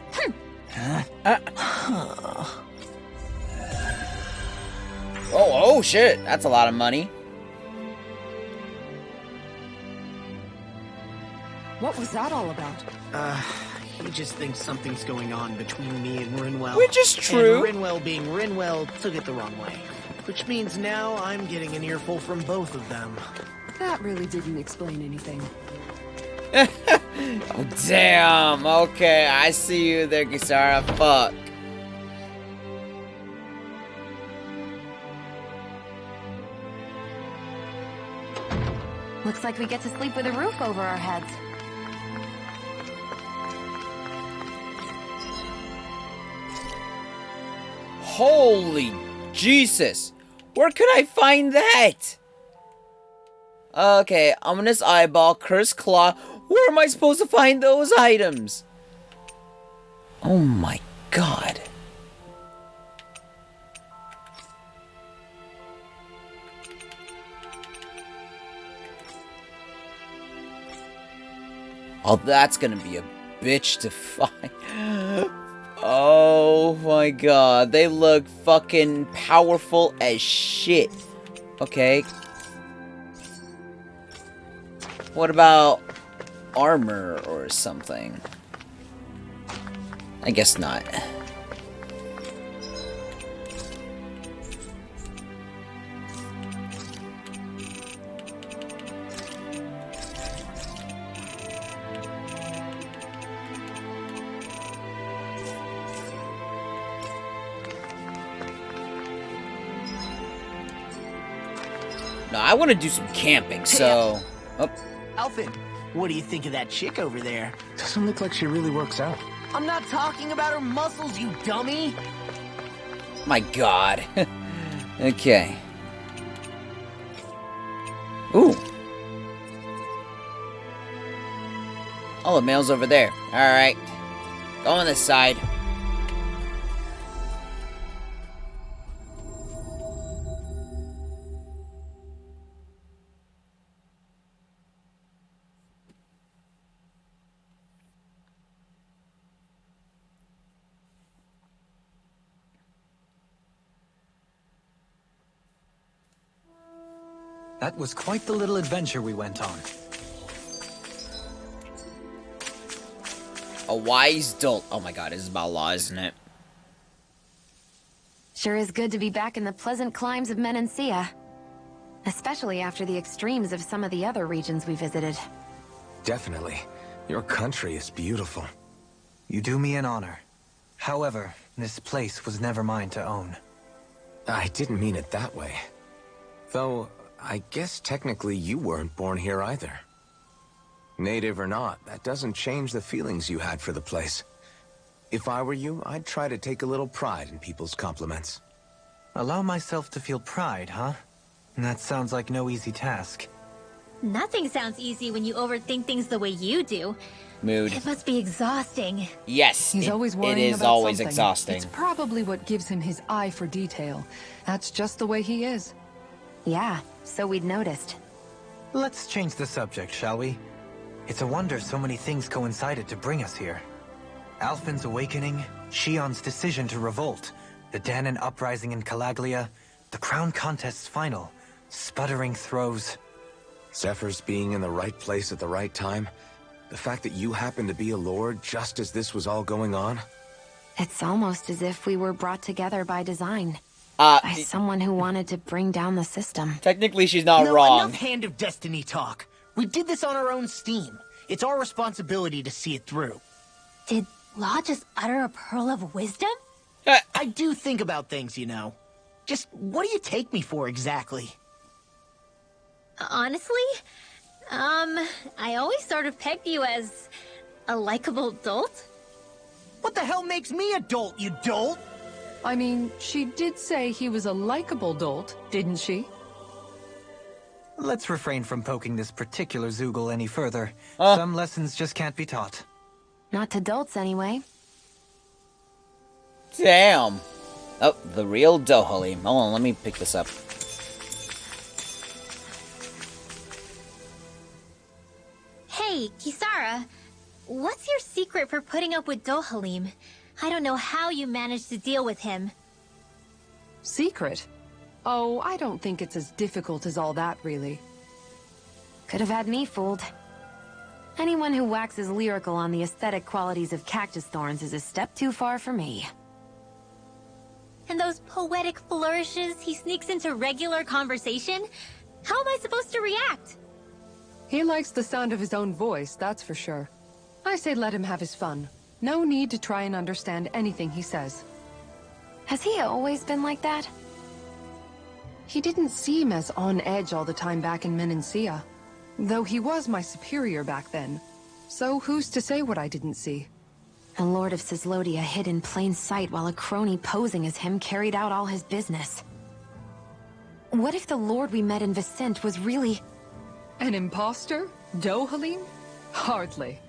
Oh shit. That's a lot of money. What was that all about? He just thinks something's going on between me and Rinwell. Which is true. And Rinwell being Rinwell took it the wrong way. Which means now I'm getting an earful from both of them. That really didn't explain anything. Oh, damn. Okay, I see you there, Kisara. Fuck. Looks like we get to sleep with a roof over our heads. Holy Jesus! Where could I find that? Okay, Ominous Eyeball, Cursed Claw. Where am I supposed to find those items? Oh my god. Oh, that's gonna be a bitch to find. Oh my god, they look fucking powerful as shit. Okay. What about armor or something? I guess not. No, I want to do some camping, so... Oh. Alphen, what do you think of that chick over there? Doesn't look like she really works out. I'm not talking about her muscles, you dummy! My god. Okay. Ooh. Oh, the mail's over there. Alright. Go on this side. That was quite the little adventure we went on. A wise dolt. Oh my god, this is about law, isn't it? Sure is good to be back in the pleasant climes of Menancia. Especially after the extremes of some of the other regions we visited. Definitely. Your country is beautiful. You do me an honor. However, this place was never mine to own. I didn't mean it that way. Though, I guess technically you weren't born here either. Native or not, that doesn't change the feelings you had for the place. If I were you, I'd try to take a little pride in people's compliments. Allow myself to feel pride, huh? That sounds like no easy task. Nothing sounds easy when you overthink things the way you do. Mood. It must be exhausting. Yes, He's always worrying it is about always something. exhausting. It's probably what gives him his eye for detail. That's just the way he is. Yeah, so we'd noticed. Let's change the subject, shall we? It's a wonder so many things coincided to bring us here. Alphen's awakening, Shion's decision to revolt, the Danon uprising in Calaglia, the crown contest's final, sputtering throws. Zephyr's being in the right place at the right time, the fact that you happened to be a lord just as this was all going on. It's almost as if we were brought together by design. By By someone who wanted to bring down the system. technically, she's not No, wrong. enough Hand of Destiny talk. We did this on our own steam. It's our responsibility to see it through. Did Law just utter a pearl of wisdom? I do think about things, you know. Just what do you take me for exactly? Honestly, I always sort of pegged you as a likable dolt. What the hell makes me a dolt, you dolt? I mean, she did say he was a likable dolt, didn't she? Let's refrain from poking this particular Zoogle any further. Some lessons just can't be taught. Not to dolts, anyway. Damn. Oh, the real Dohalim. Hold on, let me pick this up. Hey, Kisara, what's your secret for putting up with Dohalim? I don't know how you managed to deal with him. Secret? Oh, I don't think it's as difficult as all that, really. Could have had me fooled. Anyone who waxes lyrical on the aesthetic qualities of cactus thorns is a step too far for me. And those poetic flourishes he sneaks into regular conversation? How am I supposed to react? He likes the sound of his own voice, that's for sure. I say let him have his fun. No need to try and understand anything he says. Has he always been like that? He didn't seem as on edge all the time back in Menancia. Though he was my superior back then. So who's to say what I didn't see? A lord of Cislodia hid in plain sight while a crony posing as him carried out all his business. What if the lord we met in Vicente was really... An imposter? Dohalim? Hardly.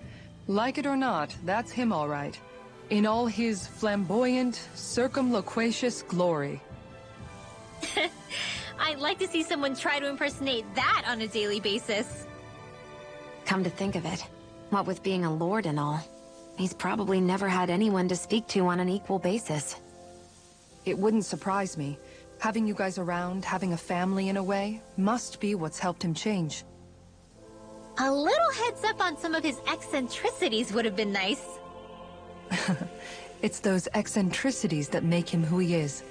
Like it or not, that's him all right. In all his flamboyant, circumloquacious glory. I'd like to see someone try to impersonate that on a daily basis. Come to think of it, what with being a lord and all, he's probably never had anyone to speak to on an equal basis. It wouldn't surprise me. Having you guys around, having a family in a way, must be what's helped him change. A little heads up on some of his eccentricities would have been nice. It's those eccentricities that make him who he is.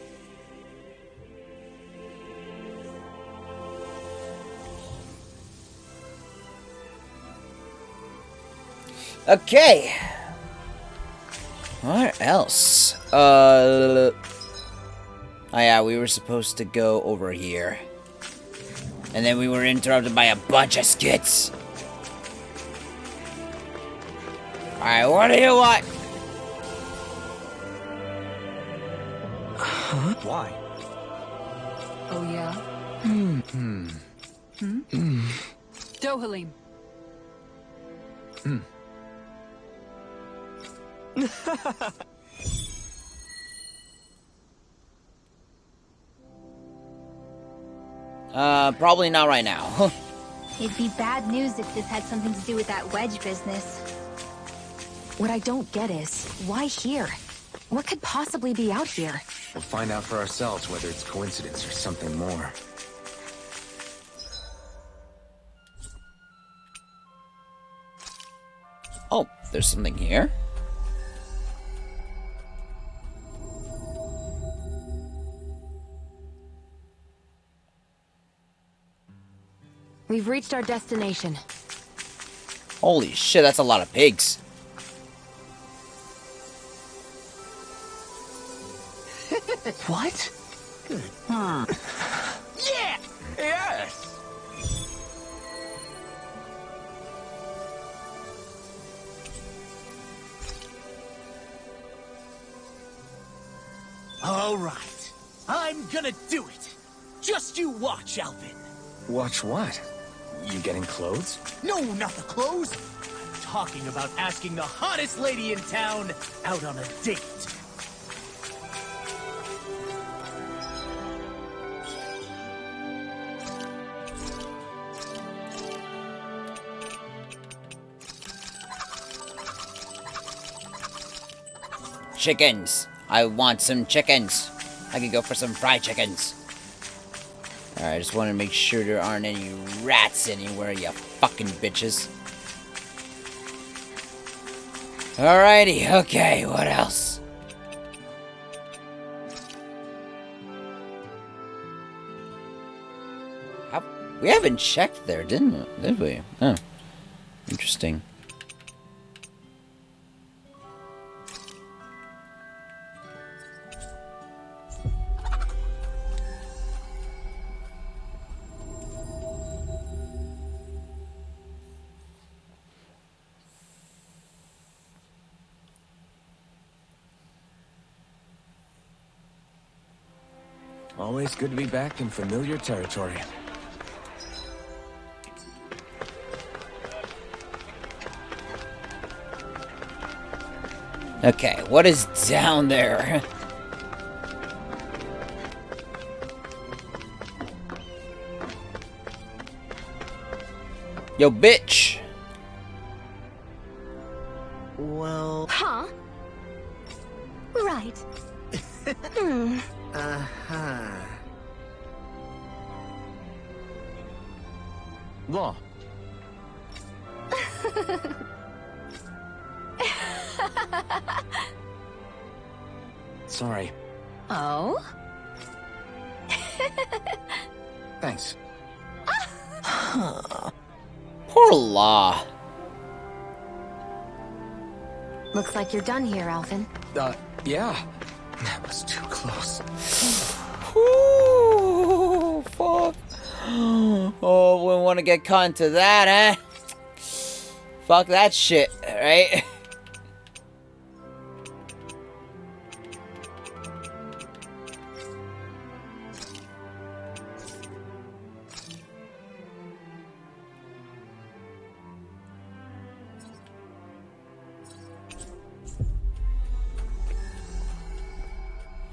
Okay. What else? Oh yeah, we were supposed to go over here. And then we were interrupted by a bunch of skits. Alright, what do you want? Why? Oh yeah? Dohalim. Probably not right now. It'd be bad news if this had something to do with that wedge business. What I don't get is, why here? What could possibly be out here? We'll find out for ourselves whether it's coincidence or something more. Oh, there's something here? We've reached our destination. Holy shit, that's a lot of pigs. What? Good. Yeah! Yes! All right. I'm gonna do it. Just you watch, Alvin. Watch what? You getting clothes? No, not the clothes. I'm talking about asking the hottest lady in town out on a date. Chickens. I want some chickens. I could go for some fried chickens. Alright, I just want to make sure there aren't any rats anywhere, you fucking bitches. Alrighty, okay, what else? We haven't checked there, did we? Oh, interesting. Always good to be back in familiar territory. Okay, what is down there? Yo, bitch! Well... Huh? Right. Uh-huh. Law. Sorry. Oh? Thanks. Poor Law. Looks like you're done here, Alvin. Yeah. That was too close. Ooh, fuck. Oh, we want to get caught into that, eh? Fuck that shit, right?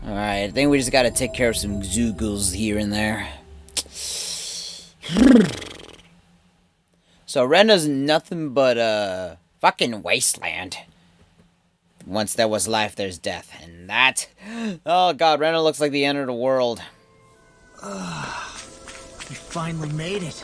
Alright, I think we just gotta take care of some Zoogles here and there. So Rena's nothing but a fucking wasteland. Once there was life, there's death. And that... Oh god, Rena looks like the end of the world. We finally made it.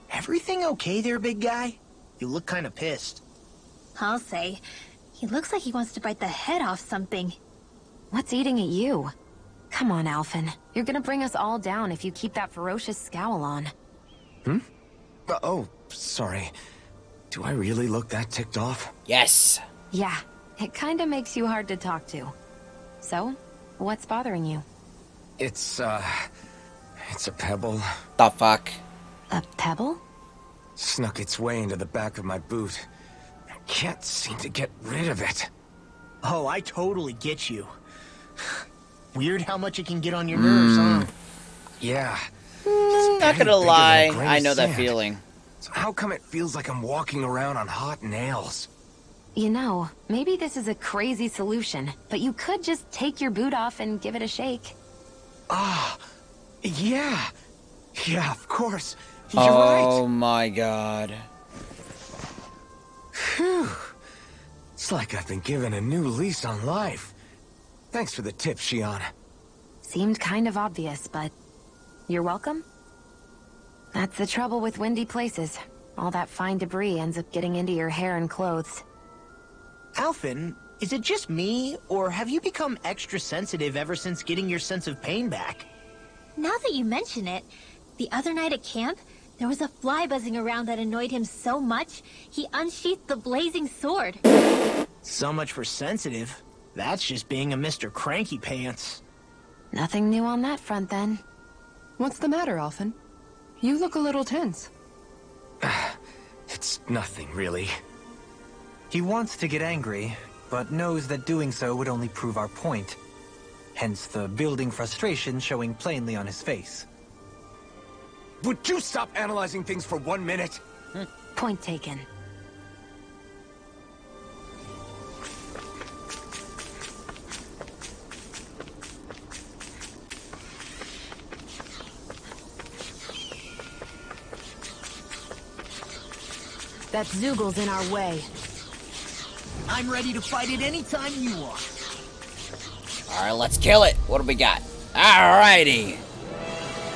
Everything okay there, big guy? You look kind of pissed. I'll say. He looks like he wants to bite the head off something. What's eating at you? Come on, Alphen. You're gonna bring us all down if you keep that ferocious scowl on. Oh, sorry. Do I really look that ticked off? Yes. Yeah, it kinda makes you hard to talk to. So, what's bothering you? It's a pebble. The fuck? A pebble? Snuck its way into the back of my boot. I can't seem to get rid of it. Oh, I totally get you. Weird how much it can get on your nerves, huh? Yeah. Not gonna lie, I know that feeling. So how come it feels like I'm walking around on hot nails? You know, maybe this is a crazy solution, but you could just take your boot off and give it a shake. Ah, yeah. Yeah, of course. You're right. Oh my god. Phew. It's like I've been given a new lease on life. Thanks for the tip, Shion. Seemed kind of obvious, but you're welcome? That's the trouble with windy places. All that fine debris ends up getting into your hair and clothes. Alphen, is it just me, or have you become extra sensitive ever since getting your sense of pain back? Now that you mention it, the other night at camp, there was a fly buzzing around that annoyed him so much, he unsheathed the blazing sword. So much for sensitive. That's just being a Mr. Cranky Pants. Nothing new on that front, then. What's the matter, Alphen? You look a little tense. It's nothing, really. He wants to get angry, but knows that doing so would only prove our point. Hence the building frustration showing plainly on his face. Would you stop analyzing things for 1 minute? Point taken. That Zoogle's in our way. I'm ready to fight it anytime you are. Alright, let's kill it. What do we got? Alrighty.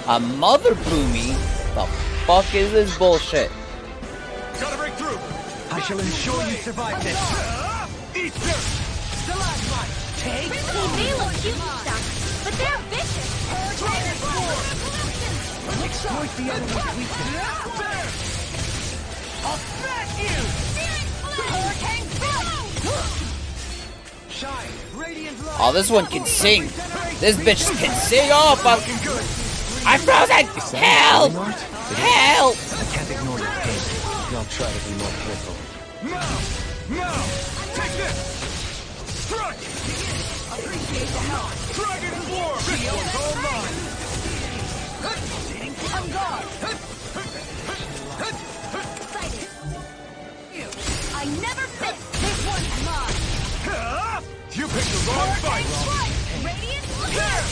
A mother boomy? The fuck is this bullshit? Gotta break through! I shall ensure you survive this. Eat this! They may look cute and stuff, but they're vicious. Exploit the enemy's weakness. I'll smash you! Hurricane Shine, radiant light. Oh, this one can sing. This bitch can sing. Oh, fuck. I'm frozen! Help! Help! I can't ignore your pain. I'll try to be more careful. Now! Take this! Strike! Appreciate the help. Dragon's War! Shield's online! On guard. I never miss. This one's mine. You picked the wrong fight! Radiant here.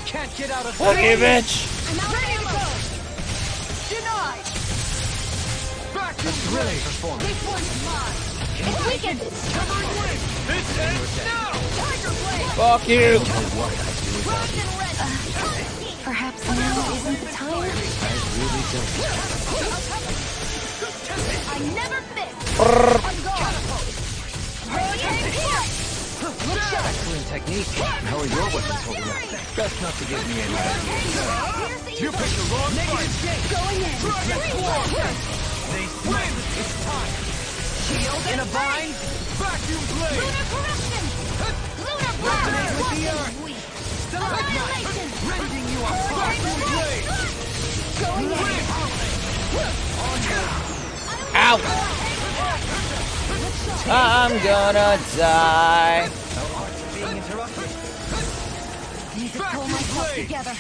Can't get out of Fuck you, bitch! I'm out ready to go. Denied. Back to thrilling performance. This one's mine. It's weakened. covering wing! This ends now! Tiger blade. Fuck you! Rocked and red. Perhaps now isn't the time? I never miss. On guard. Hurricane here. Excellent technique. How are your weapons holding up? Best not to give me any ideas. You picked the wrong fight! Going in. Dragon's War! They win! It's time. Shield In a bind. Vacuum blade! Lunar corruption. Lunar Resonate blast. with the earth. Annihilation. Rending you off. Vacuum blade! Going in. Ow! I'm gonna die. Need to pull myself together.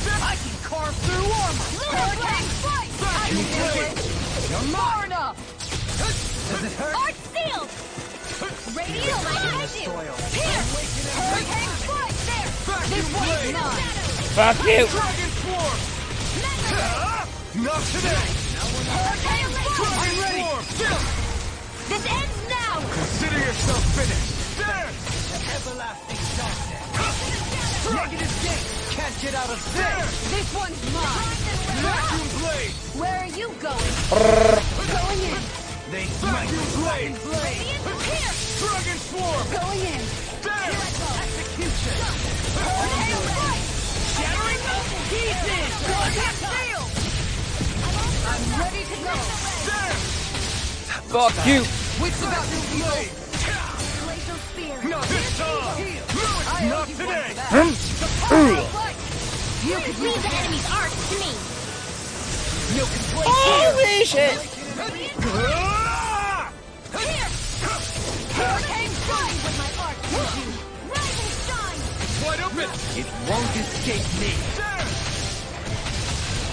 I can carve through armor. Hurricane strike! I can do it! You're Far mine. enough! Does it hurt? Art sealed! Radiant like I do! Here! Hurricane strike! There! This one is mine! Fuck you. Dragon swarm. Not today. Hurricane strike! I'm ready. This ends now! Consider yourself finished. There. The everlasting darkness. Negative gate. Can't get out of there. This one's mine! Vacuum blade. Where are you going? Going in! They vacuum blade. Radiant here! Dragon swarm. Going in! There. Execution. Hurricane strike! Shattering Pieces! Contact shield! I'm ready to go! There. Fuck you. Wits about to blow! Glacial spear! Not this time. Not today. You could Leave the enemy's art to me! No complaint. Holy shit. Ah! Here! Hurricane strike! With my art gives you! Rival shine! Wide open. It won't escape me. There.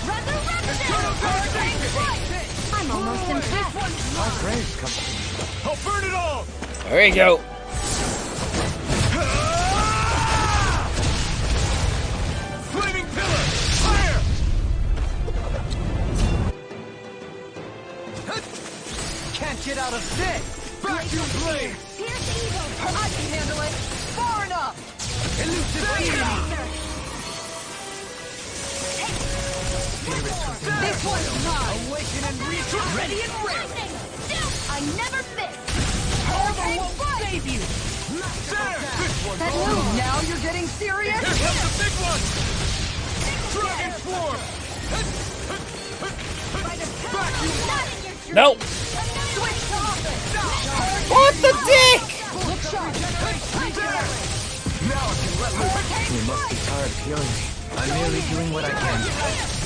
Resurrection! Hurricane strike! I'm almost impressed! Our graves come. I'll burn it all. There you go. Flaming pillar. Fire. Can't get out of this. Vacuum blade. Pierce evil! I can handle it! Far enough! Elusive This one's mine! Awaken and reach. Ready and ready. Lightning! I never miss! Hurricane Won't strike! save you. There. This one's That all move, now you're getting serious? Here comes the big one! Dragon swarm! Vacuum! Not in your dreams! Nope. Switch to offense! What the dick? Look sharp! Now I can let loose. You must be tired of healing me. I'm merely doing what I can.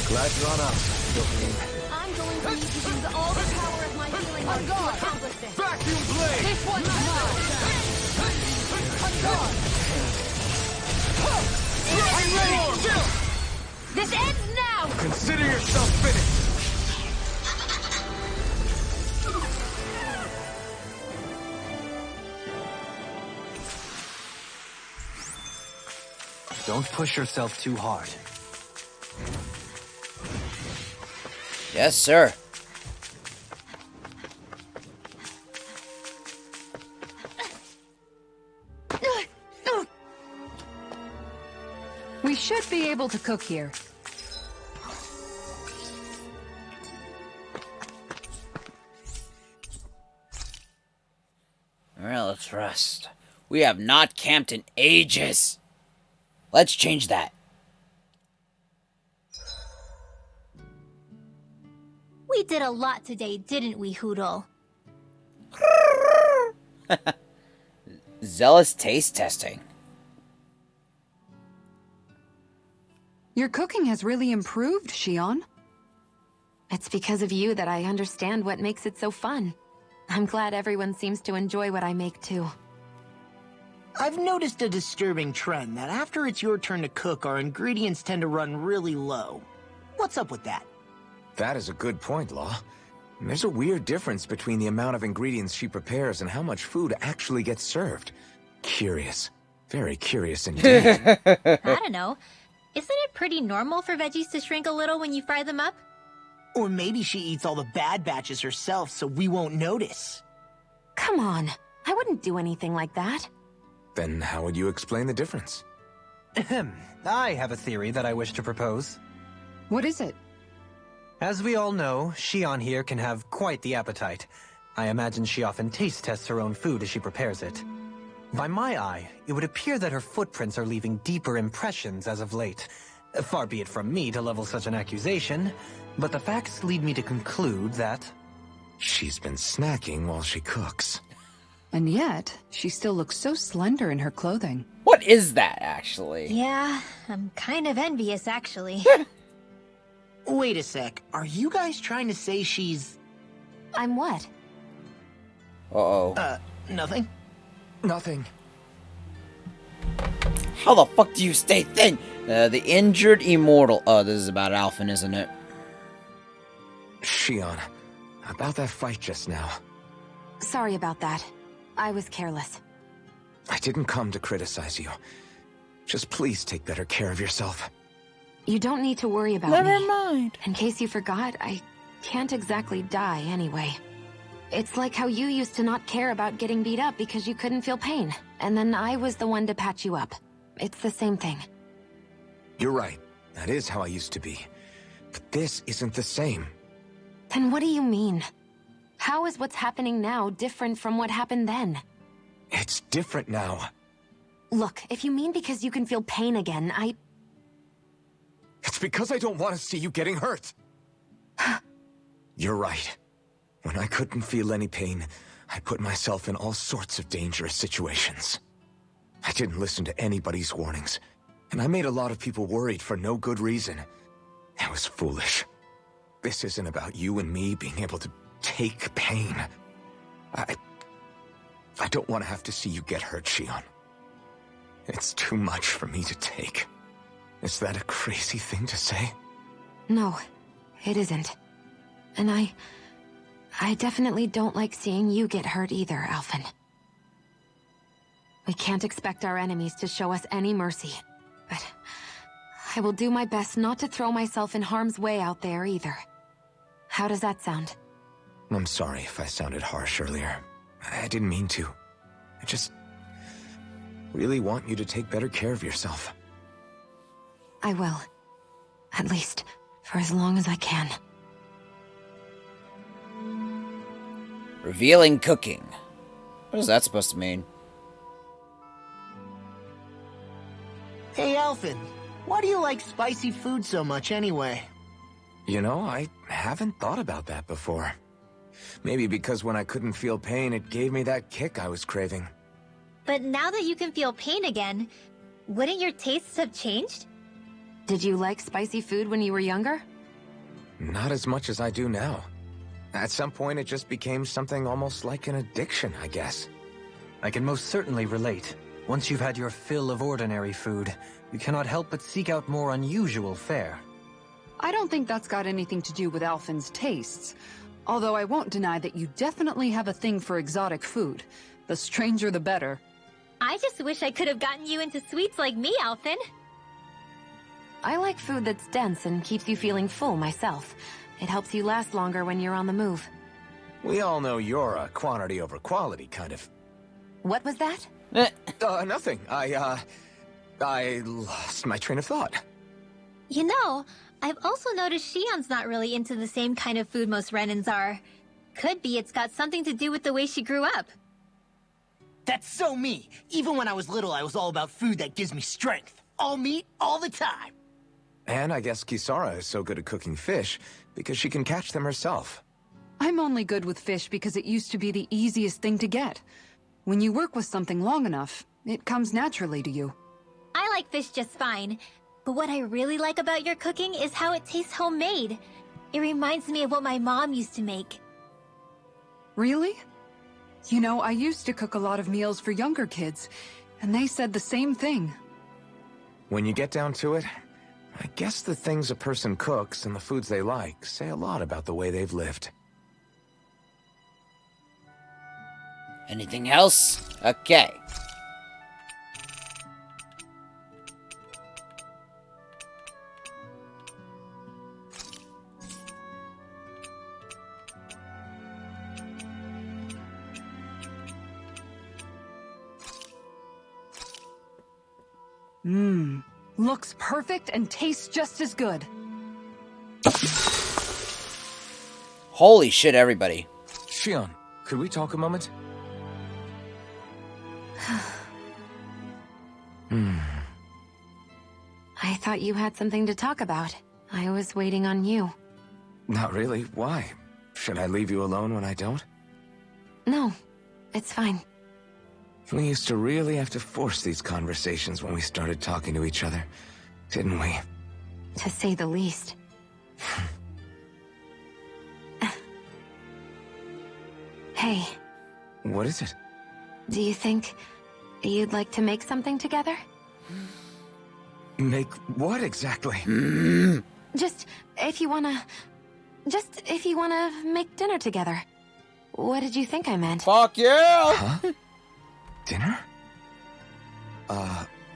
Glad you're on up, Dopamine. I'm going to need to use all the power of my healing arts to accomplish this. Vacuum blade! This one's mine! I'm gone! I'm ready! This ends now! Consider yourself finished! Don't push yourself too hard. Yes, sir. We should be able to cook here. Alright, let's rest. We have not camped in ages. Let's change that. We did a lot today, didn't we, Hoodle? Zealous taste testing. Your cooking has really improved, Shion. It's because of you that I understand what makes it so fun. I'm glad everyone seems to enjoy what I make too. I've noticed a disturbing trend that after it's your turn to cook, our ingredients tend to run really low. What's up with that? That is a good point, Law. There's a weird difference between the amount of ingredients she prepares and how much food actually gets served. Curious. Very curious indeed. I don't know. Isn't it pretty normal for veggies to shrink a little when you fry them up? Or maybe she eats all the bad batches herself so we won't notice. Come on, I wouldn't do anything like that. Then how would you explain the difference? Ahem. I have a theory that I wish to propose. What is it? As we all know, Shion here can have quite the appetite. I imagine she often taste tests her own food as she prepares it. By my eye, it would appear that her footprints are leaving deeper impressions as of late. Far be it from me to level such an accusation, but the facts lead me to conclude that... She's been snacking while she cooks. And yet, she still looks so slender in her clothing. What is that, actually? Yeah, I'm kind of envious, actually. Wait a sec, are you guys trying to say she's... I'm what? Uh-oh. Nothing. Nothing. How the fuck do you stay thin? The injured immortal. Oh, this is about Alphen, isn't it? Shionne, about that fight just now. Sorry about that. I was careless. I didn't come to criticize you. Just please take better care of yourself. You don't need to worry about Never me. mind. In case you forgot, I can't exactly die anyway. It's like how you used to not care about getting beat up because you couldn't feel pain, and then I was the one to patch you up. It's the same thing. You're right. That is how I used to be. But this isn't the same. Then what do you mean? How is what's happening now different from what happened then? It's different now. Look, if you mean because you can feel pain again, It's because I don't want to see you getting hurt. You're right. When I couldn't feel any pain, I put myself in all sorts of dangerous situations. I didn't listen to anybody's warnings, and I made a lot of people worried for no good reason. It was foolish. This isn't about you and me being able to take pain. I don't want to have to see you get hurt, Shionne. It's too much for me to take. Is that a crazy thing to say? No, it isn't. And I definitely don't like seeing you get hurt either, Alphen. We can't expect our enemies to show us any mercy, but I will do my best not to throw myself in harm's way out there either. How does that sound? I'm sorry if I sounded harsh earlier. I didn't mean to. I just really want you to take better care of yourself. I will. At least, for as long as I can. Revealing cooking. What is that supposed to mean? Hey, Alphen. Why do you like spicy food so much anyway? You know, I haven't thought about that before. Maybe because when I couldn't feel pain, it gave me that kick I was craving. But now that you can feel pain again, wouldn't your tastes have changed? Did you like spicy food when you were younger? Not as much as I do now. At some point, it just became something almost like an addiction, I guess. I can most certainly relate. Once you've had your fill of ordinary food, you cannot help but seek out more unusual fare. I don't think that's got anything to do with Alphen's tastes. Although I won't deny that you definitely have a thing for exotic food. The stranger the better. I just wish I could have gotten you into sweets like me, Alphen. I like food that's dense and keeps you feeling full myself. It helps you last longer when you're on the move. We all know you're a quantity over quality kind of... What was that? Nothing. I lost my train of thought. You know, I've also noticed Shionne's not really into the same kind of food most Renins are. Could be it's got something to do with the way she grew up. That's so me. Even when I was little, I was all about food that gives me strength. All meat, all the time. And I guess Kisara is so good at cooking fish because she can catch them herself. I'm only good with fish because it used to be the easiest thing to get. When you work with something long enough, it comes naturally to you. I like fish just fine. But what I really like about your cooking is how it tastes homemade. It reminds me of what my mom used to make. Really? You know, I used to cook a lot of meals for younger kids, and they said the same thing. When you get down to it, I guess the things a person cooks and the foods they like say a lot about the way they've lived. Anything else? Okay. Looks perfect and tastes just as good. Holy shit, everybody. Shionne, could we talk a moment? I thought you had something to talk about. I was waiting on you. Not really. Why? Should I leave you alone when I don't? No, it's fine. We used to really have to force these conversations when we started talking to each other, didn't we? To say the least. Hey, What is it? Do you think you'd like to make something together? Make what exactly? Just if you wanna make dinner together. What did you think I meant? Fuck yeah! Huh? Dinner?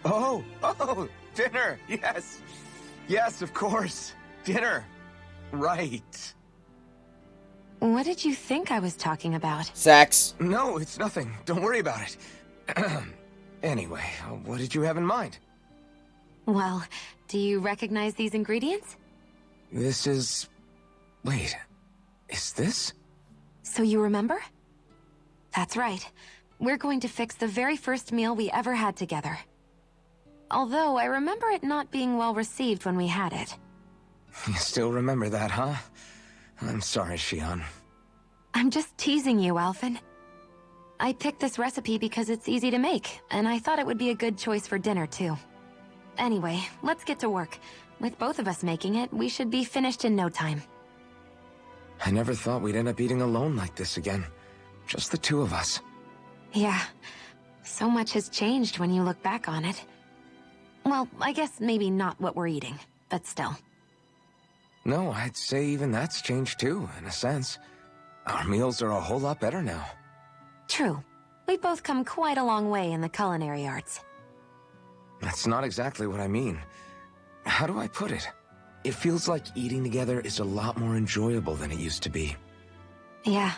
Oh, dinner! Yes! Yes, of course! Dinner! Right. What did you think I was talking about? Sex. No, it's nothing. Don't worry about it. Anyway, what did you have in mind? Well, do you recognize these ingredients? This is... Wait, is this? So you remember? That's right. We're going to fix the very first meal we ever had together. Although I remember it not being well received when we had it. You still remember that, huh? I'm sorry, Shionne. I'm just teasing you, Alphen. I picked this recipe because it's easy to make, and I thought it would be a good choice for dinner, too. Anyway, let's get to work. With both of us making it, we should be finished in no time. I never thought we'd end up eating alone like this again. Just the two of us. Yeah. So much has changed when you look back on it. Well, I guess maybe not what we're eating, but still. No, I'd say even that's changed too, in a sense. Our meals are a whole lot better now. True. We've both come quite a long way in the culinary arts. That's not exactly what I mean. How do I put it? It feels like eating together is a lot more enjoyable than it used to be. Yeah,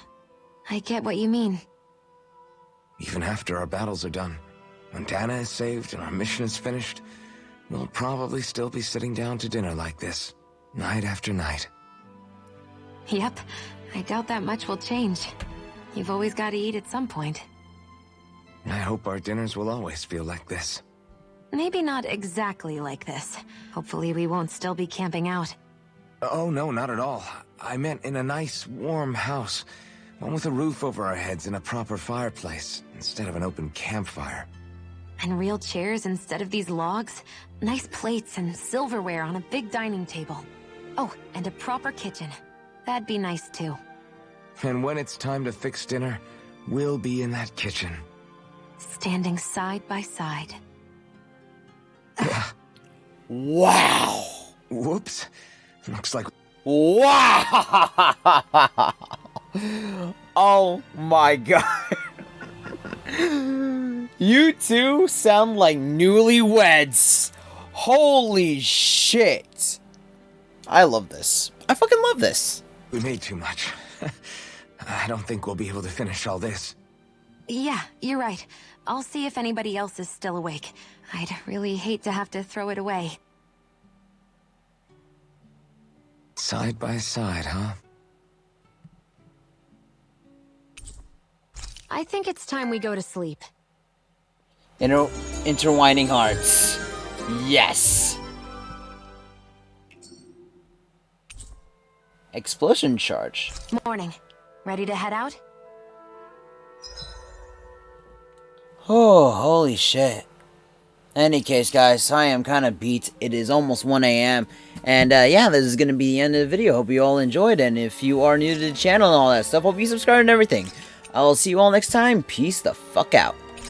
I get what you mean. Even after our battles are done, when Dana is saved and our mission is finished, we'll probably still be sitting down to dinner like this, night after night. Yep, I doubt that much will change. You've always got to eat at some point. I hope our dinners will always feel like this. Maybe not exactly like this. Hopefully we won't still be camping out. Oh, no, not at all. I meant in a nice, warm house. One with a roof over our heads and a proper fireplace, instead of an open campfire. And real chairs instead of these logs. Nice plates and silverware on a big dining table. Oh, and a proper kitchen. That'd be nice too. And when it's time to fix dinner, we'll be in that kitchen. Standing side by side. Wow. Whoops. Looks like... Wow. Oh my god. You two sound like newlyweds. Holy shit. I love this. I fucking love this. We made too much. I don't think we'll be able to finish all this. Yeah, you're right. I'll see if anybody else is still awake. I'd really hate to have to throw it away. Side by side, huh? I think it's time we go to sleep. Intertwining hearts. Yes. Explosion charge. Morning. Ready to head out? Oh, holy shit. Any case, guys, I am kind of beat. It is almost 1 a.m. And, yeah, this is going to be the end of the video. Hope you all enjoyed. And if you are new to the channel and all that stuff, hope you subscribe and everything. I'll see you all next time. Peace the fuck out.